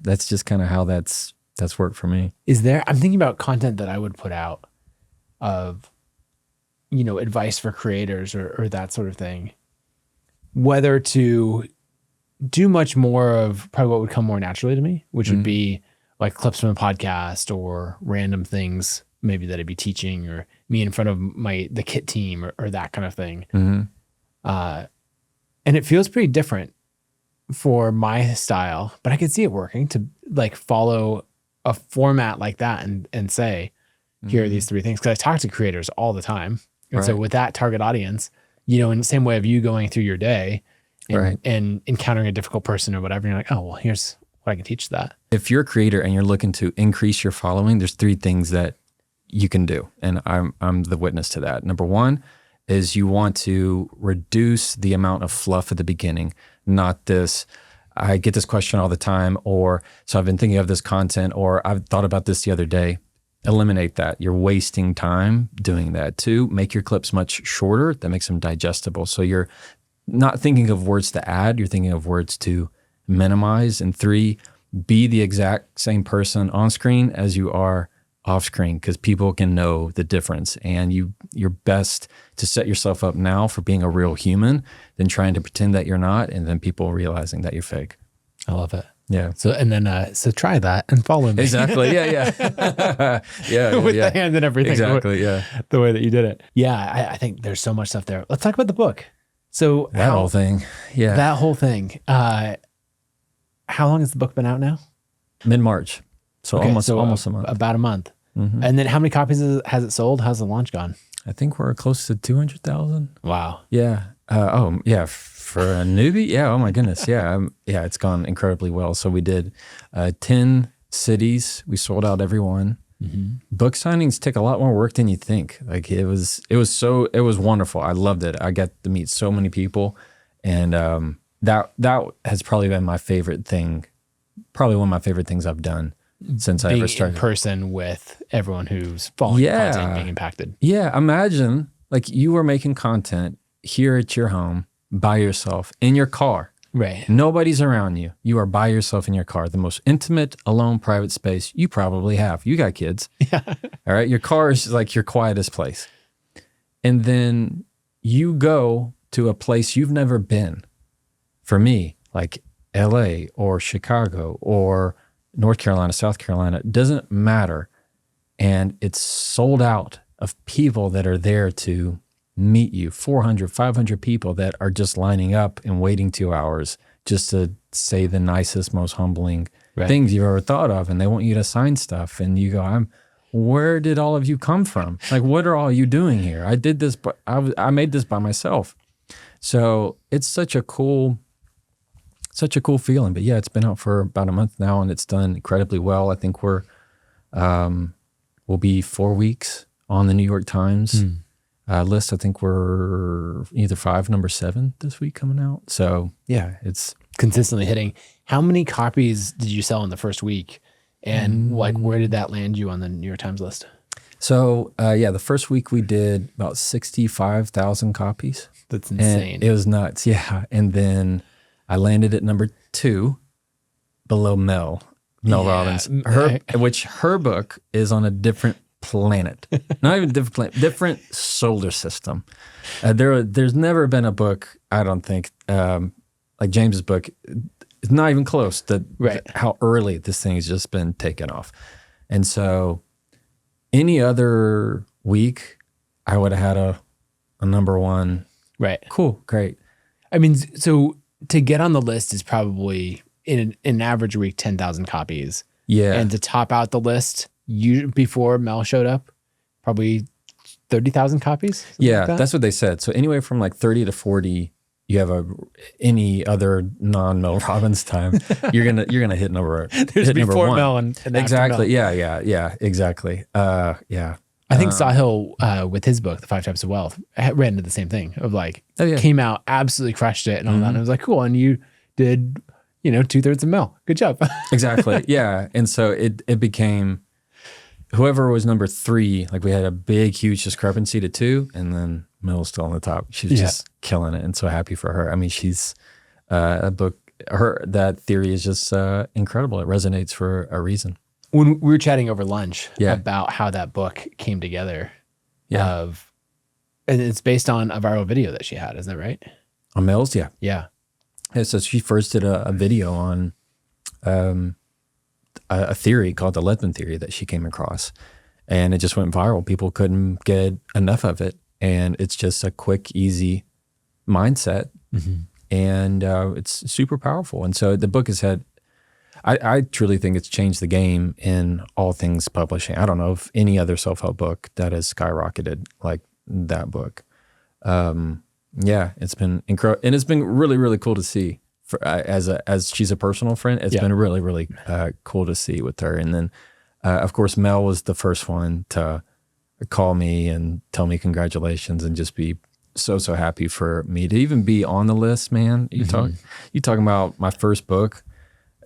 that's just kind of how that's worked for me. I'm thinking about content that I would put out of, advice for creators or that sort of thing, whether to do much more of probably what would come more naturally to me, which would be like clips from a podcast or random things maybe that I'd be teaching, or me in front of the kit team or that kind of thing. And it feels pretty different for my style, but I could see it working to like follow a format like that and say, here are these 3 things. Cause I talk to creators all the time. And so with that target audience, in the same way of you going through your day and encountering a difficult person or whatever, you're like, oh, well, here's what I can teach that. If you're a creator and you're looking to increase your following, there's 3 things that you can do. And I'm the witness to that. Number 1 is you want to reduce the amount of fluff at the beginning, not this, I get this question all the time, or so I've been thinking of this content, or I've thought about this the other day. Eliminate that. You're wasting time doing that. 2, make your clips much shorter. That makes them digestible. So you're not thinking of words to add, you're thinking of words to minimize. And 3, be the exact same person on screen as you are off screen, because people can know the difference. And you're best to set yourself up now for being a real human than trying to pretend that you're not, and then people realizing that you're fake. I love it. Yeah. So, and then, so try that and follow me. Exactly. Yeah. With the hand and everything. Exactly. Yeah. The way that you did it. Yeah. I think there's so much stuff there. Let's talk about the book. So that whole thing. Yeah. That whole thing. How long has the book been out now? Mid-March. So almost a month. About a month. And then how many copies has it sold? How's the launch gone? I think we're close to 200,000. Wow. Yeah. For a newbie. Yeah. Oh my goodness. Yeah. It's gone incredibly well. So we did 10 cities. We sold out every one. Book signings take a lot more work than you think. Like it was wonderful. I loved it. I got to meet so many people, and that has probably been my favorite thing. Probably one of my favorite things I've done since I ever started. In person with everyone who's following content and being impacted. Yeah. Imagine like you were making content here at your home by yourself in your car. Right. Nobody's around you. You are by yourself in your car, the most intimate, alone, private space you probably have. You got kids. Yeah. All right. Your car is like your quietest place. And then you go to a place you've never been. For me, like LA or Chicago or North Carolina, South Carolina, it doesn't matter. And it's sold out of people that are there to meet you, 400, 500 people that are just lining up and waiting 2 hours just to say the nicest, most humbling things you've ever thought of. And they want you to sign stuff. And you go, where did all of you come from? Like, what are all you doing here? I did this, but I made this by myself. So it's such a cool feeling. But yeah, it's been out for about a month now and it's done incredibly well. I think we'll be 4 weeks on the New York Times list. I think we're either 5, number 7 this week coming out. So yeah, it's consistently hitting. How many copies did you sell in the first week? And like, where did that land you on the New York Times list? So the first week we did about 65,000 copies. That's insane. And it was nuts. Yeah. And then I landed at number 2 below Mel Robbins, which her book is on a different planet, not even different planet, different solar system. There's never been a book, I don't think, like James's book, it's not even close to how early this thing has just been taken off. And so any other week, I would have had a number 1. Right. Cool. Great. I mean, so to get on the list is probably in an average week, 10,000 copies. Yeah. And to top out the list, before Mel showed up, probably 30,000 copies. Yeah. That's what they said. So anywhere from like 30 to 40, you have any other non-Mel Robbins time, you're gonna hit number. There's before number 1. Mel and exactly. Mel. Yeah. Exactly. Yeah. I think Sahil with his book, The 5 Types of Wealth, ran into the same thing of like came out, absolutely crushed it, and all that. And I was like, cool. And you did, 2/3 of Mel. Good job. Exactly. Yeah. And so it became whoever was number 3. Like we had a big, huge discrepancy to 2, and then Mel's still on the top. She's just killing it, and so happy for her. I mean, she's that theory is just incredible. It resonates for a reason. When we were chatting over lunch about how that book came together, and it's based on a viral video that she had, isn't that right? On Mel's, yeah. Yeah. So she first did a video on a theory called the Letman theory that she came across, and it just went viral. People couldn't get enough of it, and it's just a quick, easy mindset, and it's super powerful. And so the book has had, I truly think it's changed the game in all things publishing. I don't know of any other self-help book that has skyrocketed like that book. It's been incredible, and it's been really, really cool to see. As she's a personal friend, it's been really, really cool to see with her. And then, of course, Mel was the first one to call me and tell me congratulations and just be so happy for me to even be on the list, man. You talking about my first book.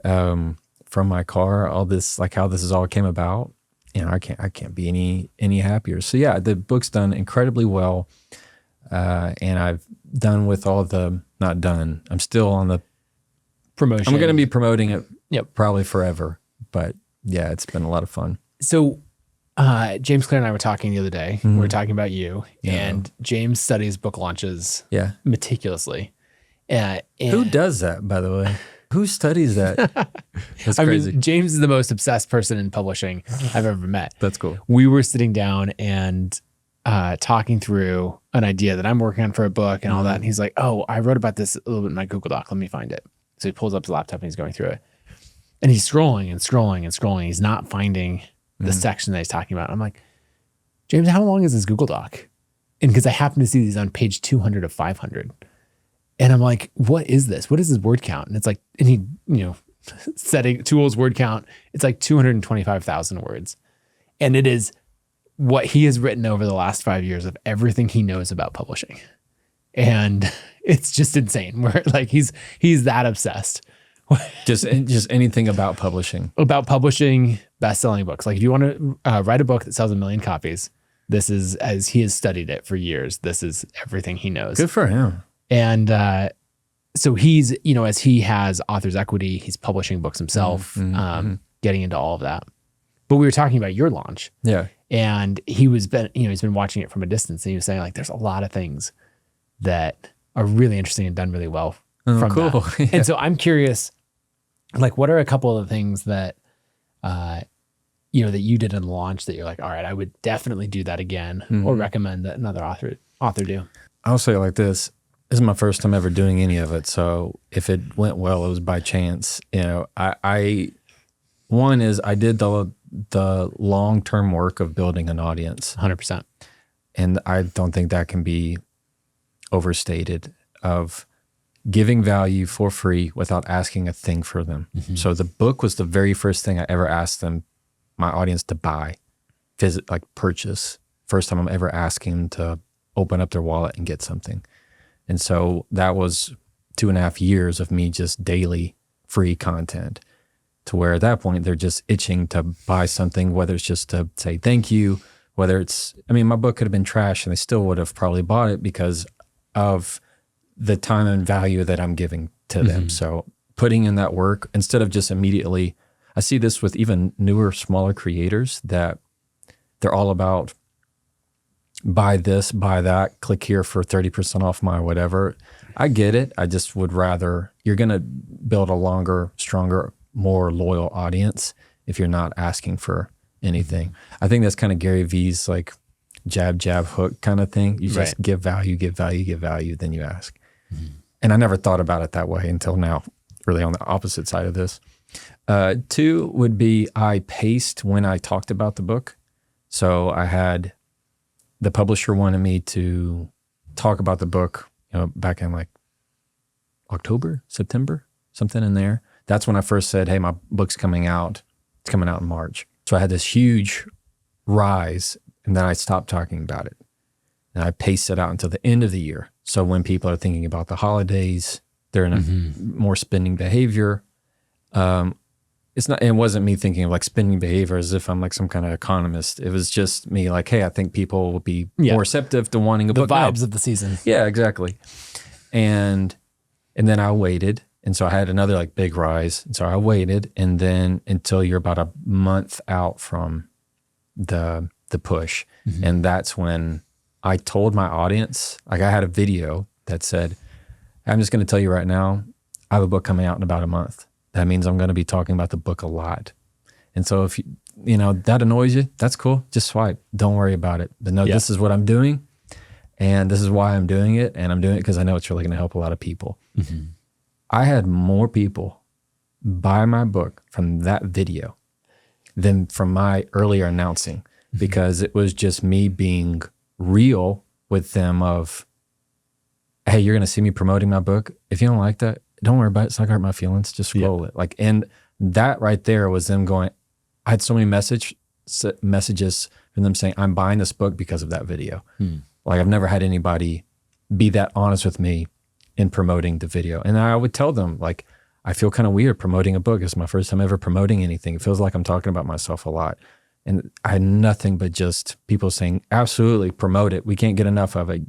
From my car, all this, like how this is all came about, I can't be any happier. So yeah, the book's done incredibly well. And I've done with I'm still on the promotion. I'm going to be promoting it probably forever, but yeah, it's been a lot of fun. So, James Clear and I were talking the other day, we were talking about you, and James studies book launches meticulously. And who does that, by the way? Who studies that? That's crazy. I mean, James is the most obsessed person in publishing I've ever met. That's cool. We were sitting down and talking through an idea that I'm working on for a book and all that. And he's like, oh, I wrote about this a little bit in my Google Doc. Let me find it. So he pulls up his laptop and he's going through it. And he's scrolling and scrolling and scrolling. He's not finding the section that he's talking about. I'm like, James, how long is this Google Doc? And because I happen to see these on page 200 of 500. And I'm like, what is this? What is his word count? And it's like, and he, setting tools word count, it's like 225,000 words. And it is what he has written over the last 5 years of everything he knows about publishing. And it's just insane. Where like he's that obsessed. just anything about publishing. About publishing best-selling books. Like if you want to write a book that sells 1 million copies, this is, as he has studied it for years, this is everything he knows. Good for him. And so he's, as he has author's equity, he's publishing books himself, getting into all of that. But we were talking about your launch. Yeah. And he's been watching it from a distance, and he was saying like, there's a lot of things that are really interesting and done really well from cool. that. And so I'm curious, like, what are a couple of the things that, that you did in the launch that you're like, all right, I would definitely do that again, or recommend that another author author do? I'll say it like this. This is my first time ever doing any of it. So if it went well, it was by chance. You know, one is I did the long-term work of building an audience. 100%. And I don't think that can be overstated, of giving value for free without asking a thing for them. Mm-hmm. So the book was the very first thing I ever asked them, my audience, to buy, purchase. First time I'm ever asking them to open up their wallet and get something. And so that was 2.5 years of me just daily free content, to where at that point they're just itching to buy something, whether it's just to say thank you, whether it's, I mean, my book could have been trash and they still would have probably bought it because of the time and value that I'm giving to them. So putting in that work instead of just immediately, I see this with even newer, smaller creators that they're all about buy this, buy that, click here for 30% off my whatever. I get it. I just would rather, you're going to build a longer, stronger, more loyal audience if you're not asking for anything. I think that's kind of Gary V's like jab, jab, hook kind of thing. You just give value, give value, give value, then you ask. And I never thought about it that way until now, really on the opposite side of this. 2 would be I paced when I talked about the book. So I had, the publisher wanted me to talk about the book, you know, back in like October, September, something in there. That's when I first said, hey, my book's coming out. It's coming out in March. So I had this huge rise, and then I stopped talking about it. And I paced it out until the end of the year. So when people are thinking about the holidays, they're in a more spending behavior. It wasn't me thinking of like spending behavior as if I'm like some kind of economist. It was just me like, hey, I think people will be more receptive to wanting a book. The vibes of the season. Yeah, exactly. And then I waited. And so I had another like big rise. And so I waited, and then until you're about a month out from the push. And that's when I told my audience, like I had a video that said, I'm just going to tell you right now, I have a book coming out in about a month. That means I'm going to be talking about the book a lot. And so if you know, that annoys you, that's cool. Just swipe. Don't worry about it. But no, this is what I'm doing, and this is why I'm doing it. And I'm doing it because I know it's really going to help a lot of people. I had more people buy my book from that video than from my earlier announcing, because it was just me being real with them of, hey, you're going to see me promoting my book. If you don't like that, don't worry about it. It's not going to hurt my feelings. Just scroll it. Like, and that right there was them going, I had so many messages from them saying, I'm buying this book because of that video. Like I've never had anybody be that honest with me in promoting the video. And I would tell them, like, I feel kind of weird promoting a book. It's my first time ever promoting anything. It feels like I'm talking about myself a lot. And I had nothing but just people saying, absolutely, promote it. We can't get enough of it.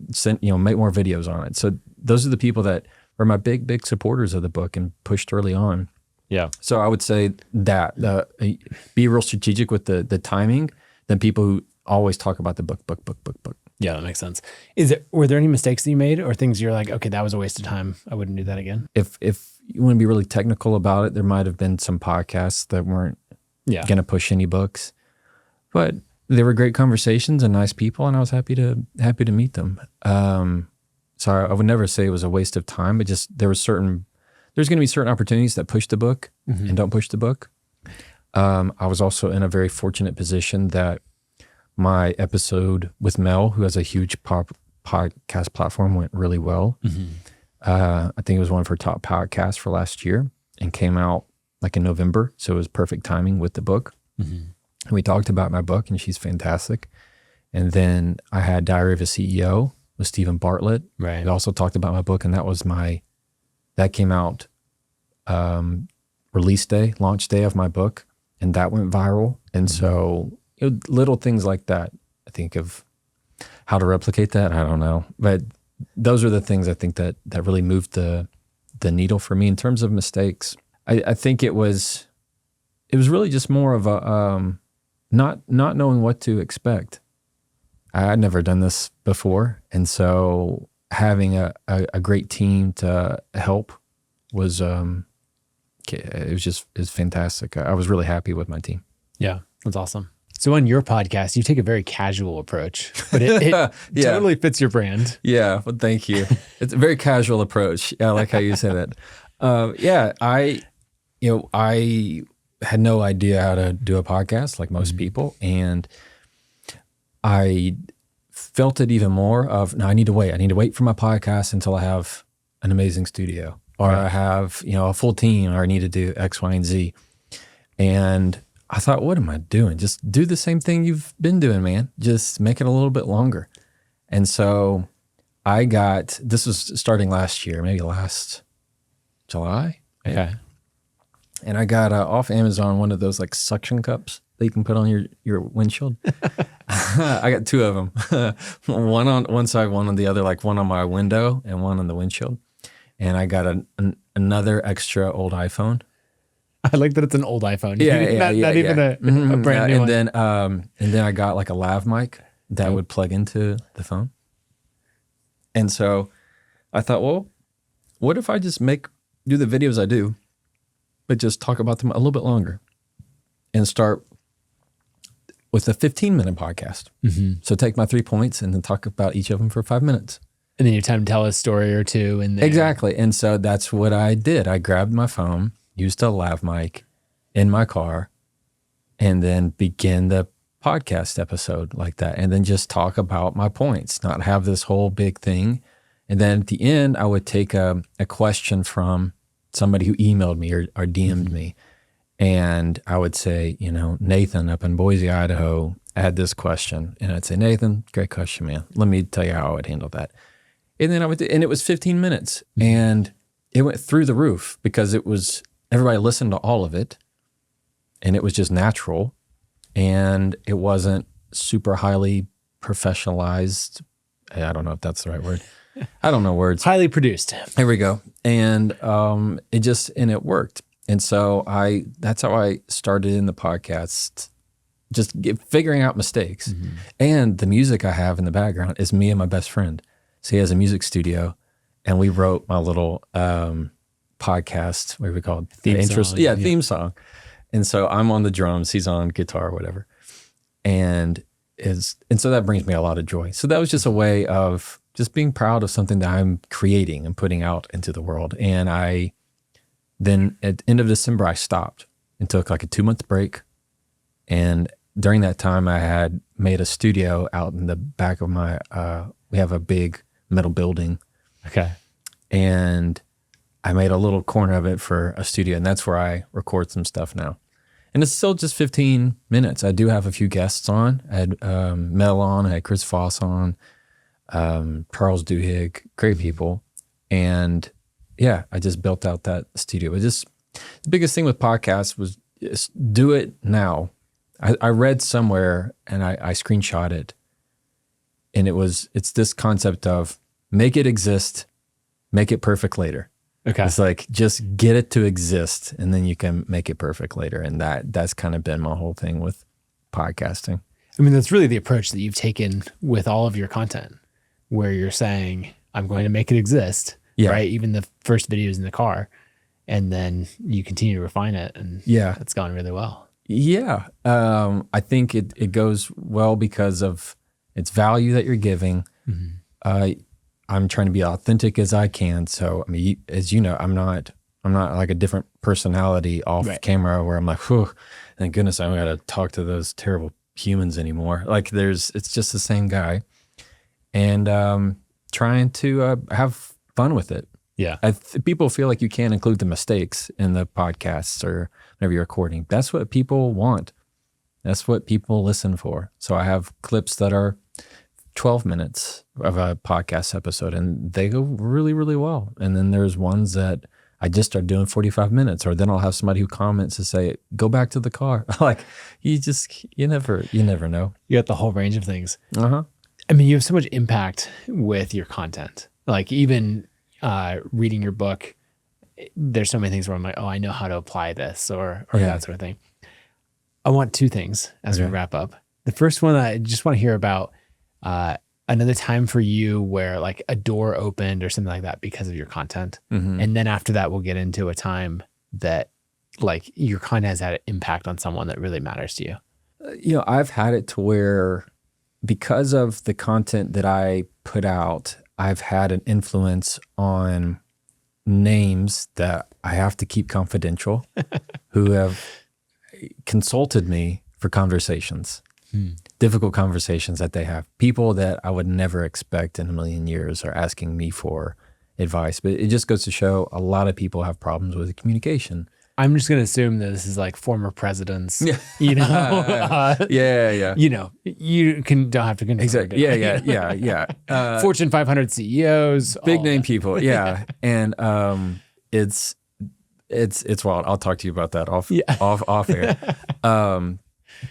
Make more videos on it. So those are the people that are my big, big supporters of the book and pushed early on. Yeah. So I would say that be real strategic with the timing than people who always talk about the book. Yeah, that makes sense. Were there any mistakes that you made, or things you're like, okay, that was a waste of time, I wouldn't do that again? If you want to be really technical about it, there might have been some podcasts that weren't going to push any books, but they were great conversations and nice people, and I was happy to meet them. So I would never say it was a waste of time, but just there's going to be certain opportunities that push the book and don't push the book. I was also in a very fortunate position that my episode with Mel, who has a huge podcast platform, went really well. I think it was one of her top podcasts for last year and came out like in November. So it was perfect timing with the book. And we talked about my book, and she's fantastic. And then I had Diary of a CEO with Stephen Bartlett. Right. We also talked about my book, and that came out release day, launch day of my book, and that went viral. And so little things like that, I think of how to replicate that. I don't know, but those are the things I think that really moved the needle for me in terms of mistakes. I think it was really just more of a not knowing what to expect. I'd never done this before, and so having a great team to help was it's fantastic. I was really happy with my team. Yeah, that's awesome. So on your podcast, you take a very casual approach, but it totally fits your brand. Yeah, well, thank you. It's a very casual approach. I like how you say that. I had no idea how to do a podcast like most people, and I felt it even more of, no, I need to wait. I need to wait for my podcast until I have an amazing studio, or I have, a full team, or I need to do X, Y, and Z. And I thought, what am I doing? Just do the same thing you've been doing, man. Just make it a little bit longer. And so this was starting last year, maybe last July. Okay. And I got off Amazon one of those like suction cups that you can put on your windshield. I got 2 of them, one on one side, one on the other, like one on my window and one on the windshield. And I got another extra old iPhone. I like that it's an old iPhone. Not even a brand new one. And then I got like a lav mic that would plug into the phone. And so I thought, well, what if I just do the videos I do, but just talk about them a little bit longer and start with a 15-minute podcast. Mm-hmm. So take my 3 points and then talk about each of them for 5 minutes. And then you have time to tell a story or two. Exactly. And so that's what I did. I grabbed my phone, used a lav mic in my car, and then begin the podcast episode like that. And then just talk about my points, not have this whole big thing. And then at the end, I would take a question from somebody who emailed me or DM'd me. And I would say, Nathan up in Boise, Idaho, had this question. And I'd say, Nathan, great question, man. Let me tell you how I would handle that. And then and it was 15 minutes. And it went through the roof because everybody listened to all of it. And it was just natural. And it wasn't super highly professionalized. I don't know if that's the right word. I don't know words. Highly produced. There we go. And it worked. And so that's how I started in the podcast, just figuring out mistakes. Mm-hmm. And the music I have in the background is me and my best friend. So he has a music studio, and we wrote my little podcast, what do we call it? Theme song. Yeah, theme song. And so I'm on the drums, he's on guitar, whatever. And so that brings me a lot of joy. So that was just a way of just being proud of something that I'm creating and putting out into the world. And then at the end of December, I stopped and took like a 2-month break. And during that time, I had made a studio out in the back of we have a big metal building. Okay. And I made a little corner of it for a studio, and that's where I record some stuff now. And it's still just 15 minutes. I do have a few guests on. I had Mel on, I had Chris Foss on, Charles Duhigg, great people. And yeah, I just built out that studio. The biggest thing with podcasts was just do it now. I read somewhere and I screenshot it. And it's this concept of make it exist, make it perfect later. Okay. It's like, just get it to exist and then you can make it perfect later. And that's kind of been my whole thing with podcasting. I mean, that's really the approach that you've taken with all of your content, where you're saying, I'm going to make it exist, right? Even the first videos in the car, and then you continue to refine it. And it's gone really well. Yeah. I think it goes well because of its value that you're giving. Mm-hmm. I'm trying to be authentic as I can. So, I mean, as you know, I'm not like a different personality off camera where I'm like, whew, thank goodness I don't got to talk to those terrible humans anymore. Like it's just the same guy, and trying to have fun with it. Yeah. People feel like you can't include the mistakes in the podcasts or whenever you're recording. That's what people want. That's what people listen for. So I have clips that are 12 minutes of a podcast episode, and they go really, really well. And then there's ones that I just start doing 45 minutes, or then I'll have somebody who comments to say, go back to the car. Like, you never know. You got the whole range of things. Uh-huh. I mean, you have so much impact with your content. Like, even reading your book, there's so many things where I'm like, oh, I know how to apply this or that sort of thing. I want 2 things as we wrap up. The first one, I just want to hear about another time for you where like a door opened or something like that because of your content. Mm-hmm. And then after that, we'll get into a time that like your content has had an impact on someone that really matters to you. I've had it to where because of the content that I put out, I've had an influence on names that I have to keep confidential who have consulted me for conversations, difficult conversations that they have. People that I would never expect in a million years are asking me for advice. But it just goes to show a lot of people have problems with communication. I'm just going to assume that this is like former presidents, Yeah. Yeah. You don't have to confirm. Exactly. Yeah. Fortune 500 CEOs, big name people. Yeah. And it's wild. I'll talk to you about that off air.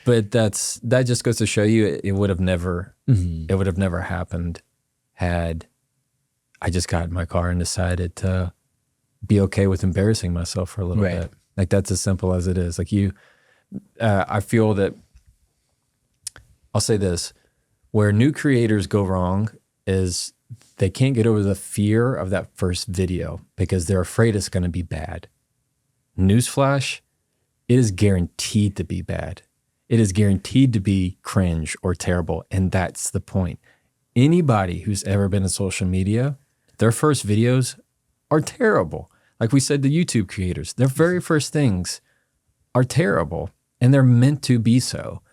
But that just goes to show you it would have never happened had I just got in my car and decided to be okay with embarrassing myself for a little bit. Like that's as simple as it is. Like I feel that I'll say this, where new creators go wrong is they can't get over the fear of that first video because they're afraid it's going to be bad. Newsflash, it is guaranteed to be bad. It is guaranteed to be cringe or terrible. And that's the point. Anybody who's ever been in social media, their first videos are terrible. Like we said, the YouTube creators, their very first things are terrible and they're meant to be so.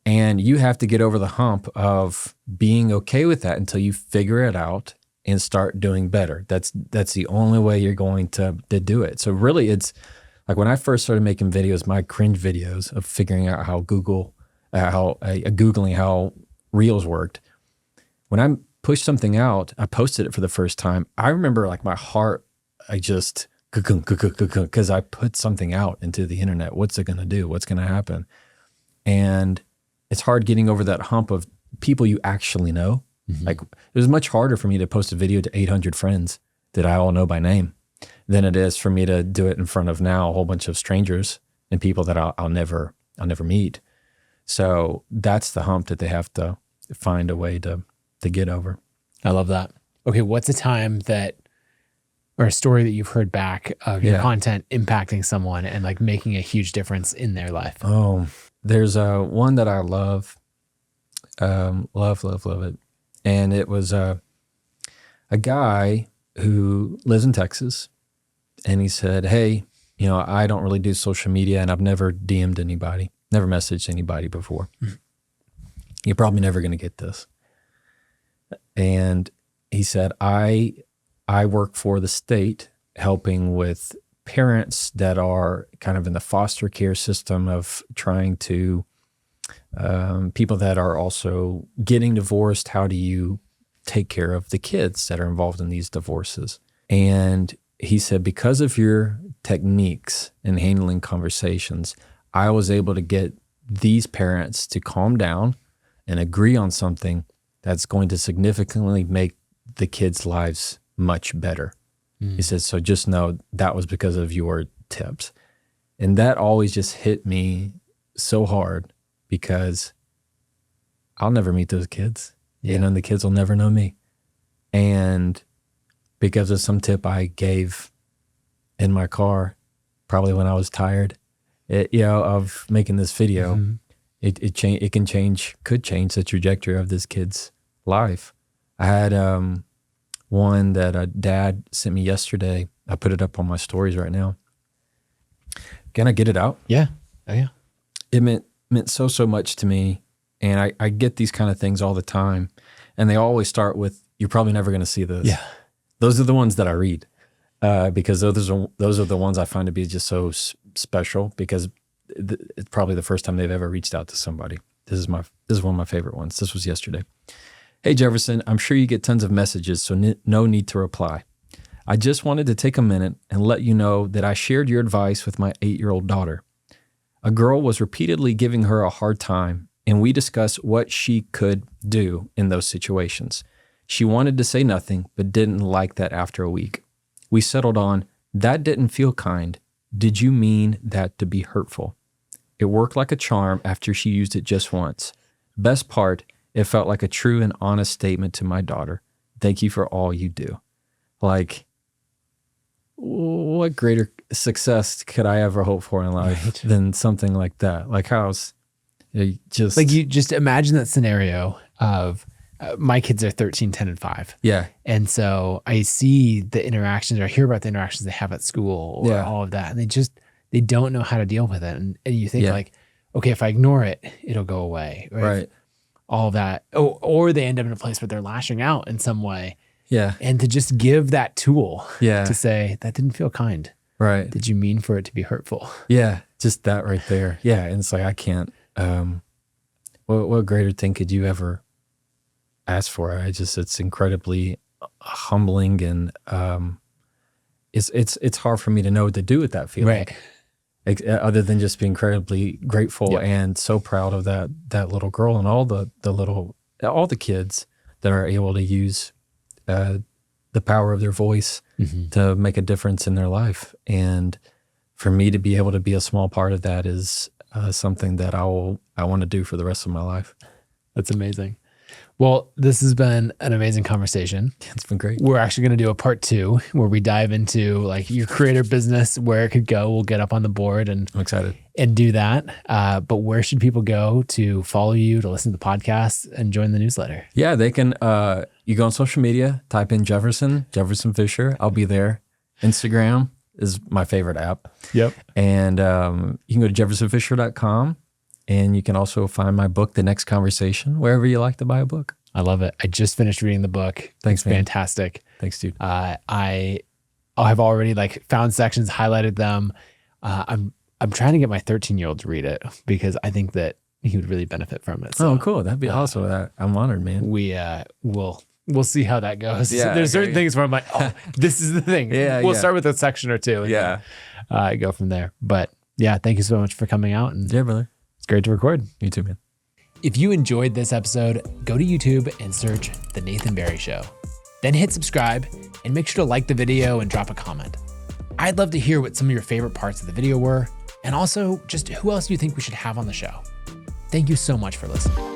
And you have to get over the hump of being okay with that until you figure it out and start doing better. That's the only way you're going to do it. So really it's like when I first started making videos, my cringe videos of figuring out how Googling how Reels worked. When I pushed something out, I posted it for the first time. I remember like my heart, I just, because I put something out into the internet. What's it going to do? What's going to happen? And it's hard getting over that hump of people you actually know. Mm-hmm. Like it was much harder for me to post a video to 800 friends that I all know by name than it is for me to do it in front of now a whole bunch of strangers and people that I'll never meet. So that's the hump that they have to find a way to get over. I love that. Okay, what's a time that, or a story that you've heard back of your content impacting someone and like making a huge difference in their life? Oh, there's one that I love, love it. And it was a guy who lives in Texas. And he said, hey, I don't really do social media and I've never DM'd anybody, never messaged anybody before. Mm-hmm. You're probably never going to get this. And he said, I work for the state helping with parents that are kind of in the foster care system of trying to, people that are also getting divorced. How do you take care of the kids that are involved in these divorces? And he said, because of your techniques in handling conversations, I was able to get these parents to calm down and agree on something that's going to significantly make the kids' lives much better. He says, so just know that was because of your tips. And that always just hit me so hard because I'll never meet those kids. And the kids will never know me. And because of some tip I gave in my car, probably when I was tired, of making this video, could change the trajectory of this kid's life. I had one that a dad sent me yesterday. I put it up on my stories right now. Can I get it out? Yeah. Oh yeah. It meant so much to me. And I get these kind of things all the time. And they always start with, you're probably never going to see this. Yeah. Those are the ones that I read because those are the ones I find to be just so special because it's probably the first time they've ever reached out to somebody. This is one of my favorite ones. This was yesterday. Hey, Jefferson, I'm sure you get tons of messages, so no need to reply. I just wanted to take a minute and let you know that I shared your advice with my 8-year-old daughter. A girl was repeatedly giving her a hard time, and we discussed what she could do in those situations. She wanted to say nothing, but didn't like that after a week. We settled on, that didn't feel kind. Did you mean that to be hurtful? It worked like a charm after she used it just once. Best part, it felt like a true and honest statement to my daughter. Thank you for all you do. Like, what greater success could I ever hope for in life than something like that? Like, You just Like you just imagine that scenario of my kids are 13, 10, and 5. yeah, And so I see the interactions or I hear about the interactions they have at school or all of that. And they don't know how to deal with it. And you think like, okay, if I ignore it, it'll go away. right. All of that. Or they end up in a place where they're lashing out in some way. Yeah. And to just give that tool Yeah. to say, that didn't feel kind. Right. Did you mean for it to be hurtful? Yeah. Just that right there. Yeah. And it's like, I can't, what greater thing could you ever ask for? It's incredibly humbling, and it's hard for me to know what to do with that feeling. Right. Other than just be incredibly grateful and so proud of that little girl and all the kids that are able to use the power of their voice to make a difference in their life. And for me to be able to be a small part of that is something that I want to do for the rest of my life. That's amazing. Well, this has been an amazing conversation. It's been great. We're actually going to do a part 2 where we dive into like your creator business, where it could go. We'll get up on the board and I'm excited and do that. But where should people go to follow you, to listen to the podcast, and join the newsletter? Yeah, they can. You go on social media, type in Jefferson Fisher. I'll be there. Instagram is my favorite app. Yep. And you can go to jeffersonfisher.com. And you can also find my book, The Next Conversation, wherever you like to buy a book. I love it. I just finished reading the book. Thanks, it's man. fantastic. Thanks, dude. I have already like found sections, highlighted them. I'm trying to get my 13-year-old to read it because I think that he would really benefit from it. So, oh, cool. That'd be awesome. I'm honored, man. We'll see how that goes. Yeah, There's certain things where I'm like, oh, this is the thing. We'll start with a section or two. And then, go from there. But yeah, thank you so much for coming out. And yeah, brother. It's great to record. You too, man. If you enjoyed this episode, go to YouTube and search The Nathan Barry Show. Then hit subscribe and make sure to like the video and drop a comment. I'd love to hear what some of your favorite parts of the video were, and also just who else you think we should have on the show. Thank you so much for listening.